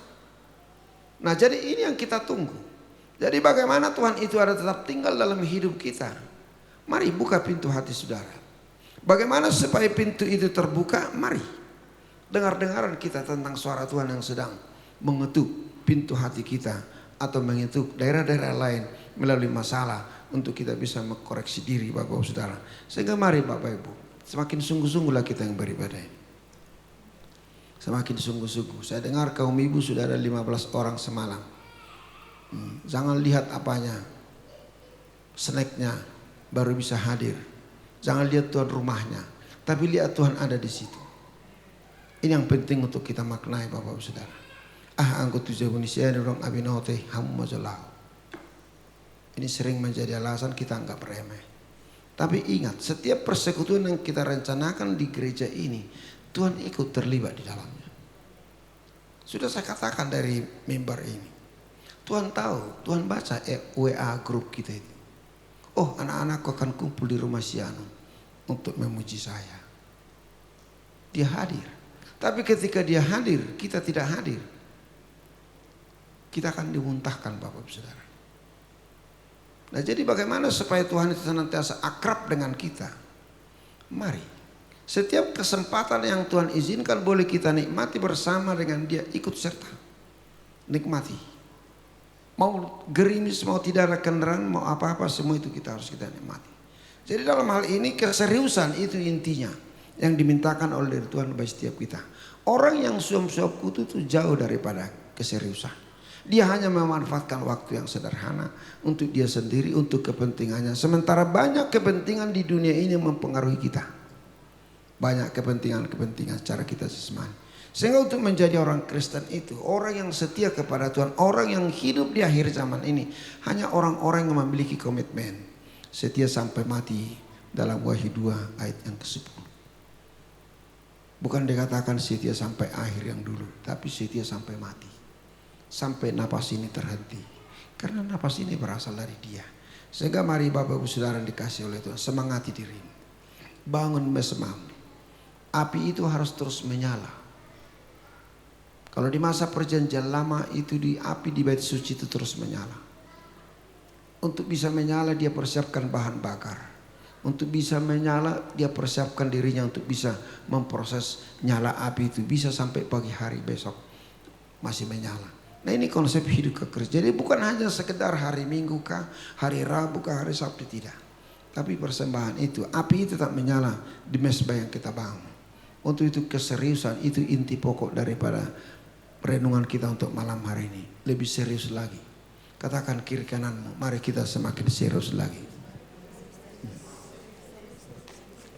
Nah, jadi ini yang kita tunggu. Jadi bagaimana Tuhan itu ada tetap tinggal dalam hidup kita? Mari buka pintu hati saudara. Bagaimana supaya pintu itu terbuka? Mari dengar-dengaran kita tentang suara Tuhan yang sedang mengetuk pintu hati kita, atau mengetuk daerah-daerah lain melalui masalah, untuk kita bisa mengkoreksi diri Bapak Saudara. Sehingga mari Bapak Ibu, semakin sungguh-sungguhlah kita yang beribadah ini. Semakin sungguh-sungguh. Saya dengar kaum ibu sudah ada 15 orang semalam. Jangan lihat apanya, snacknya baru bisa hadir. Jangan lihat tuan rumahnya, tapi lihat Tuhan ada di situ. Ini yang penting untuk kita maknai Bapak Saudara. Angkut tujuh Indonesia dorong abinote hamu majalah. Ini sering menjadi alasan kita anggap remeh. Tapi ingat, setiap persekutuan yang kita rencanakan di gereja ini, Tuhan ikut terlibat di dalamnya. Sudah saya katakan dari mimbar ini. Tuhan tahu, Tuhan baca WA grup kita itu. Oh, anak-anakku akan kumpul di rumah si Anu untuk memuji saya. Dia hadir. Tapi ketika dia hadir, kita tidak hadir, kita akan dimuntahkan Bapak Saudara. Nah, jadi bagaimana supaya Tuhan itu senantiasa akrab dengan kita? Mari, setiap kesempatan yang Tuhan izinkan boleh kita nikmati bersama dengan Dia, ikut serta. Nikmati. Mau gerimis, mau tidak ada kendaraan, mau apa-apa, semua itu harus kita nikmati. Jadi dalam hal ini keseriusan itu intinya yang dimintakan oleh Tuhan bagi setiap kita. Orang yang suap-suap kutu itu jauh daripada keseriusan. Dia hanya memanfaatkan waktu yang sederhana untuk dia sendiri, untuk kepentingannya. Sementara banyak kepentingan di dunia ini mempengaruhi kita. Banyak kepentingan-kepentingan secara kita jasmani. Sehingga untuk menjadi orang Kristen itu, orang yang setia kepada Tuhan, orang yang hidup di akhir zaman ini, hanya orang-orang yang memiliki komitmen setia sampai mati dalam Wahyu 2 ayat yang ke-10. Bukan dikatakan setia sampai akhir yang dulu, tapi setia sampai mati. Sampai napas ini terhenti. Karena napas ini berasal dari Dia. Sehingga mari Bapak Ibu Saudara yang dikasih oleh Tuhan, semangati dirimu. Bangun bersemam. Api itu harus terus menyala. Kalau di masa perjanjian lama itu api di bait suci itu terus menyala. Untuk bisa menyala dia persiapkan bahan bakar. Untuk bisa menyala dia persiapkan dirinya untuk bisa memproses nyala api itu. Bisa sampai pagi hari besok masih menyala. Nah, ini konsep hidup kekristenan. Jadi bukan hanya sekedar hari Minggu kah, hari Rabu kah, hari Sabtu, tidak. Tapi persembahan itu, api itu tetap menyala di mezbah yang kita bangun. Untuk itu keseriusan itu inti pokok daripada renungan kita untuk malam hari ini. Lebih serius lagi. Katakan kiri kananmu, mari kita semakin serius lagi.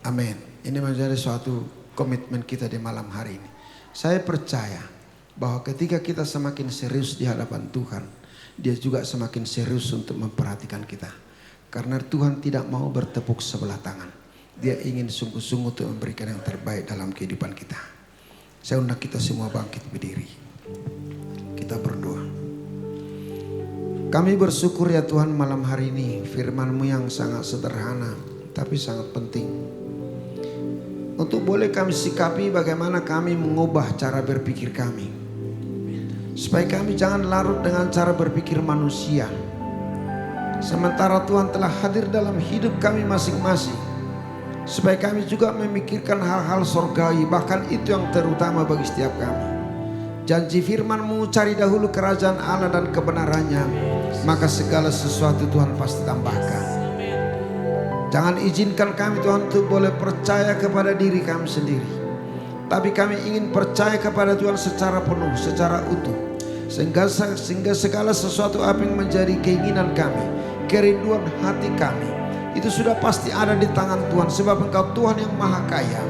Amin. Ini menjadi suatu komitmen kita di malam hari ini. Saya percaya bahwa ketika kita semakin serius di hadapan Tuhan, Dia juga semakin serius untuk memperhatikan kita. Karena Tuhan tidak mau bertepuk sebelah tangan. Dia ingin sungguh-sungguh untuk memberikan yang terbaik dalam kehidupan kita. Saya undang kita semua bangkit berdiri. Kita berdoa. Kami bersyukur ya Tuhan malam hari ini, firman-Mu yang sangat sederhana tapi sangat penting. Untuk boleh kami sikapi bagaimana kami mengubah cara berpikir kami. Supaya kami jangan larut dengan cara berpikir manusia. Sementara Tuhan telah hadir dalam hidup kami masing-masing. Supaya kami juga memikirkan hal-hal surgawi, bahkan itu yang terutama bagi setiap kami. Janji firman-Mu, cari dahulu kerajaan Allah dan kebenarannya, maka segala sesuatu Tuhan pasti tambahkan. Jangan izinkan kami Tuhan untuk boleh percaya kepada diri kami sendiri. Tapi kami ingin percaya kepada Tuhan secara penuh, secara utuh. Sehingga segala sesuatu apa yang menjadi keinginan kami, kerinduan hati kami, itu sudah pasti ada di tangan Tuhan. Sebab Engkau Tuhan yang maha kaya.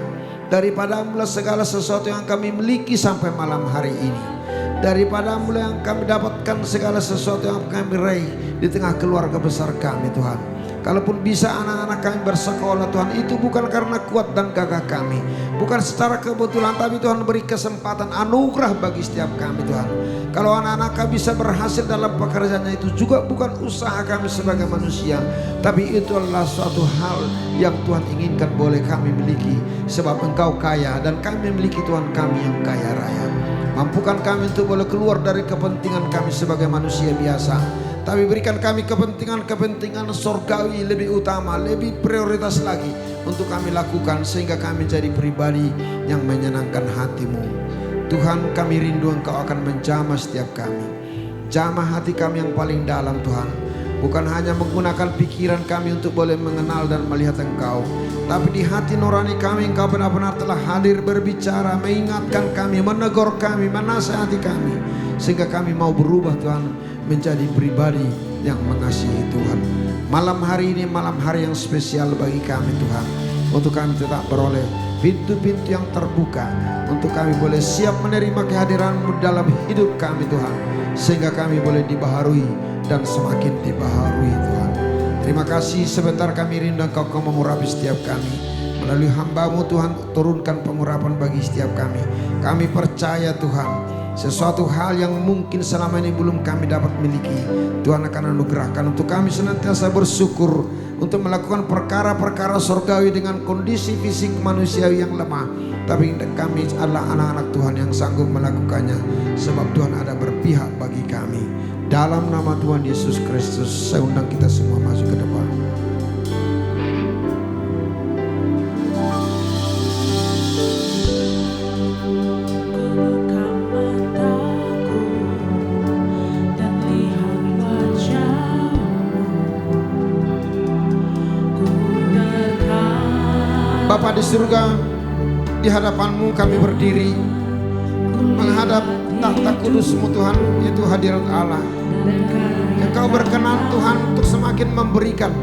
Daripada-Mu segala sesuatu yang kami miliki sampai malam hari ini. Daripada-Mu yang kami dapatkan segala sesuatu yang kami raih di tengah keluarga besar kami Tuhan. Kalaupun bisa anak-anak kami bersekolah Tuhan, itu bukan karena kuat dan gagah kami, bukan secara kebetulan, tapi Tuhan beri kesempatan anugerah bagi setiap kami Tuhan. Kalau anak-anak kami bisa berhasil dalam pekerjaannya, itu juga bukan usaha kami sebagai manusia, tapi itu adalah suatu hal yang Tuhan inginkan boleh kami miliki. Sebab Engkau kaya dan kami memiliki Tuhan kami yang kaya raya. Mampukan kami untuk boleh keluar dari kepentingan kami sebagai manusia biasa, tapi berikan kami kepentingan sorgawi lebih utama, lebih prioritas lagi untuk kami lakukan, sehingga kami menjadi pribadi yang menyenangkan hati-Mu. Tuhan, kami rindu Engkau akan menjamah setiap kami. Jamah hati kami yang paling dalam Tuhan. Bukan hanya menggunakan pikiran kami untuk boleh mengenal dan melihat Engkau, tapi di hati nurani kami Engkau benar-benar telah hadir berbicara, mengingatkan kami, menegur kami, menasihati kami, sehingga kami mau berubah Tuhan menjadi pribadi yang mengasihi Tuhan. Malam hari ini malam hari yang spesial bagi kami Tuhan, untuk kami tetap beroleh pintu-pintu yang terbuka, untuk kami boleh siap menerima kehadiran-Mu dalam hidup kami Tuhan, sehingga kami boleh dibaharui dan semakin dibaharui Tuhan. Terima kasih, sebentar kami rindu Engkau mengurapi setiap kami. Melalui hamba-Mu Tuhan, turunkan pengurapan bagi setiap kami. Kami percaya Tuhan, sesuatu hal yang mungkin selama ini belum kami dapat miliki, Tuhan akan anugerahkan untuk kami senantiasa bersyukur untuk melakukan perkara-perkara surgawi dengan kondisi fisik manusiawi yang lemah. Tapi kami adalah anak-anak Tuhan yang sanggup melakukannya, sebab Tuhan ada berpihak bagi kami. Dalam nama Tuhan Yesus Kristus, saya undang kita semua masuk ke depan. Bapa di surga, di hadapan-Mu kami berdiri menghadap tahta kudus-Mu Tuhan, yaitu hadirat Allah. Engkau berkenan Tuhan untuk semakin memberikan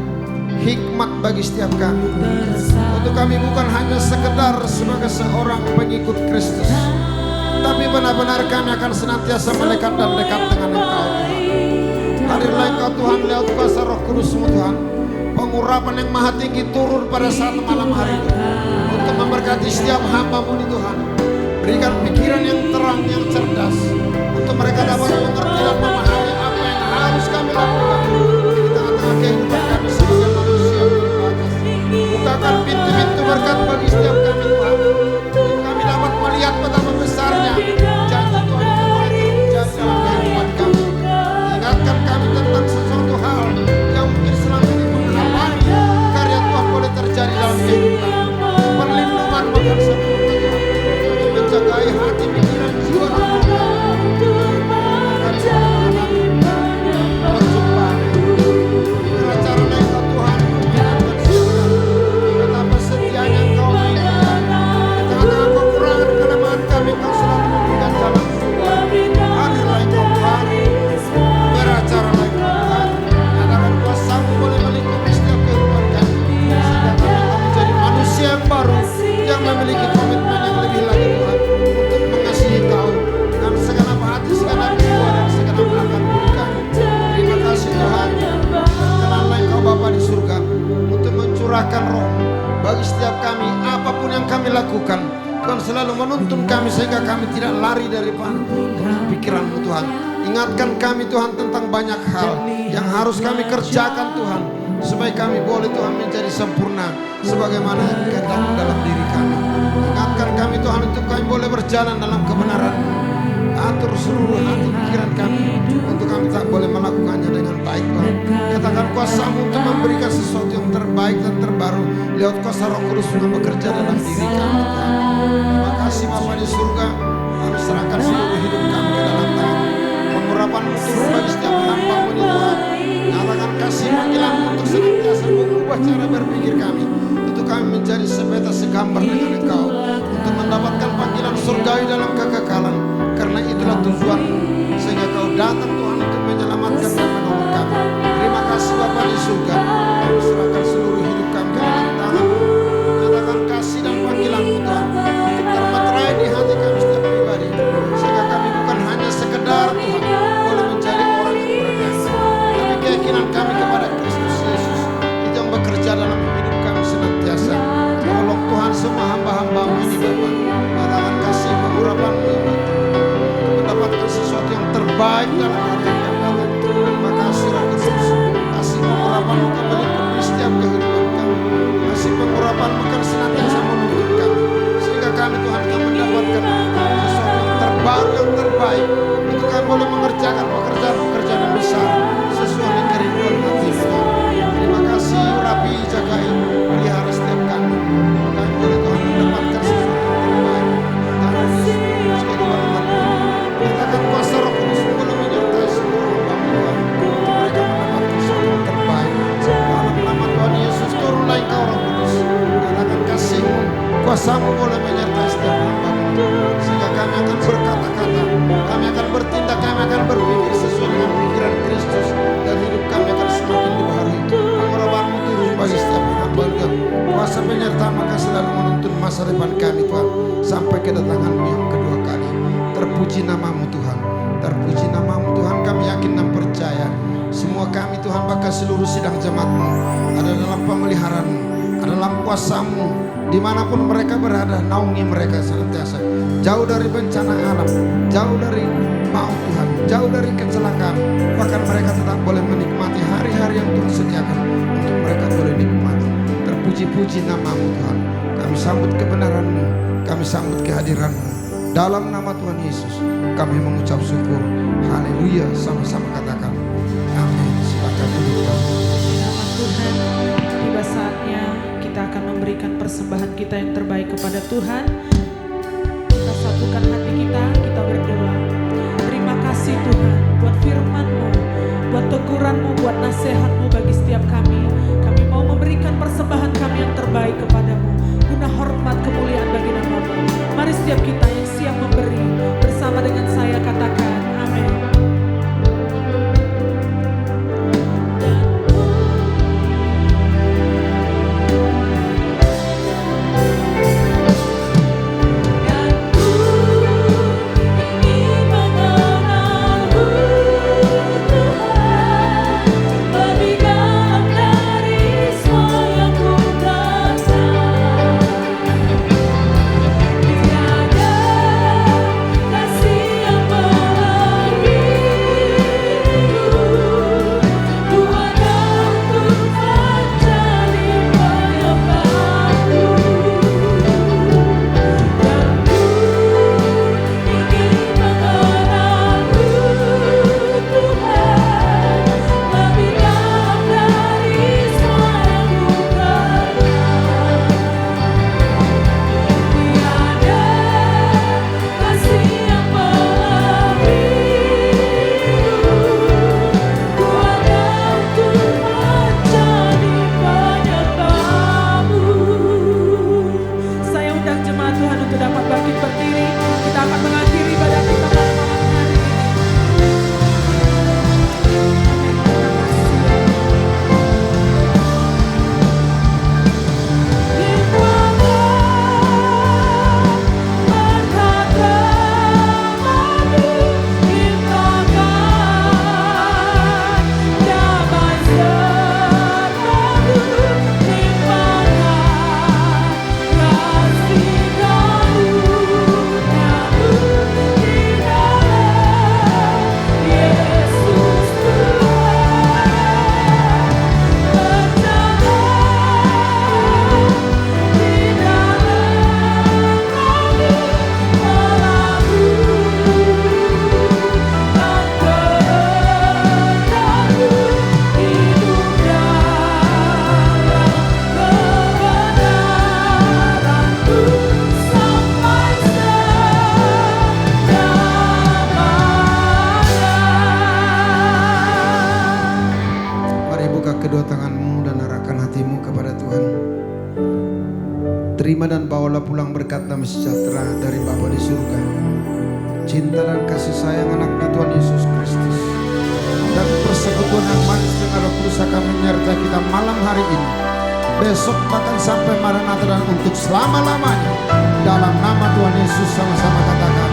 hikmat bagi setiap kami, untuk kami bukan hanya sekedar sebagai seorang pengikut Kristus, tapi benar-benar kami akan senantiasa melekat dan dekat dengan Engkau Tuhan. Hadirlah Engkau Tuhan lewat kuasa Roh Kudus-Mu Tuhan. Pengurapan yang maha tinggi turun pada saat malam hari ini untuk memberkati setiap hamba-Mu ini Tuhan. Berikan pikiran yang terang, yang cerdas, untuk mereka dapat mengerti dan memahami apa yang harus kami lakukan di tengah-tengah kehidupan kami sebagai manusia terbatas. Bukakan pintu-pintu berkat bagi setiap kami Tuhan, untuk kami dapat melihat betapa besarnya janji Tuhan itu boleh terjadi dalam kehidupan kami. Ingatkan kami tentang sesuatu hal yang mungkin selama ini menghalangi karya Tuhan boleh terjadi dalam kehidupan kami. Perlindungan bahkan sempurna Tuhan, menjagai hati, pikiran, jiwa dan roh memiliki komitmen yang lebih lagi Tuhan untuk mengasihi Kau dengan segenap hati, segenap jiwa dan segenap akal budi kami. Terima kasih Tuhan. Berkenanlah Engkau Bapa di surga untuk mencurahkan Roh bagi setiap kami. Apapun yang kami lakukan, Tuhan selalu menuntun kami sehingga kami tidak lari dari pikiran-Mu Tuhan. Ingatkan kami Tuhan tentang banyak hal yang harus kami kerjakan Tuhan, supaya kami boleh Tuhan menjadi sempurna sebagaimana kehendak dalam diri kami. Ingatkan kami Tuhan untuk kami boleh berjalan dalam kebenaran. Atur seluruh hati pikiran kami untuk kami tak boleh melakukannya dengan baik Tuhan. Katakan kuasa-Mu untuk memberikan sesuatu yang terbaik dan terbaru lewat kuasa Roh Kudus yang bekerja dalam diri kami Tuhan. Terima kasih Bapa di surga. Kami serahkan seluruh hidup kami ke dalam tangan. Pengurapan-Mu turun bagi setiap hamba-Mu ini Tuhan. Nyatakan kasih panggilan untuk senantiasa mengubah cara berpikir kami, untuk kami menjadi sepeta segambar dengan Engkau, untuk mendapatkan panggilan surgawi dalam kekekalan. Karena itulah tujuan-Mu, sehingga Kau datang Tuhan untuk menyelamatkan dan menolong kami. Terima kasih Bapa di surga. Kami serahkan seluruh hidup kami ke dalam tangan. Nyatakan kasih dan panggilan-Mu Tuhan untuk termeterai di hati kami setiap pribadi, sehingga kami bukan hanya sekedar Tuhan boleh menjadi orang yang berdosa, tapi keyakinan kuasa penyertaan maka selalu menuntun masa depan kami Tuhan sampai kedatangan-Mu yang kedua kali. Terpuji nama-Mu Tuhan, terpuji nama-Mu Tuhan. Kami yakin dan percaya semua kami Tuhan, bahkan seluruh sidang jemaat-Mu ada dalam pemeliharaan-Mu, ada dalam kuasa-Mu. Dimanapun mereka berada, naungi mereka senantiasa. Jauh dari bencana alam, jauh dari maut Tuhan, jauh dari kecelakaan. Bahkan mereka tetap boleh menikmati hari-hari yang Tuhan sediakan untuk mereka boleh nikmati. Terpuji-puji nama-Mu Tuhan. Kami sambut kebenaran-Mu, kami sambut kehadiran-Mu. Dalam nama Tuhan Yesus kami mengucap syukur. Haleluya. Sama-sama katakan amin. Silakan duduk Tuhan. Nama Tuhan, tiba saatnya kita akan memberikan persembahan kita yang terbaik kepada Tuhan. Kita satukan hati kita berdoa. Terima kasih Tuhan buat firman-Mu, buat teguran-Mu, buat nasihat-Mu bagi setiap kami. Kami mau memberikan persembahan kami yang terbaik kepadamu, guna hormat kemuliaan bagi nama-Mu. Mari setiap kita yang siap memberi, bersama dengan saya katakan amin. Terima dan bawalah pulang berkat damai sejahtera dari Bapa di surga, cinta dan kasih sayang anaknya Tuhan Yesus Kristus, dan persekutuan yang manis dengan Roh Kudus akan menyertai kita malam hari ini, besok bahkan sampai Maranatha dan untuk selama-lamanya. Dalam nama Tuhan Yesus sama-sama katakan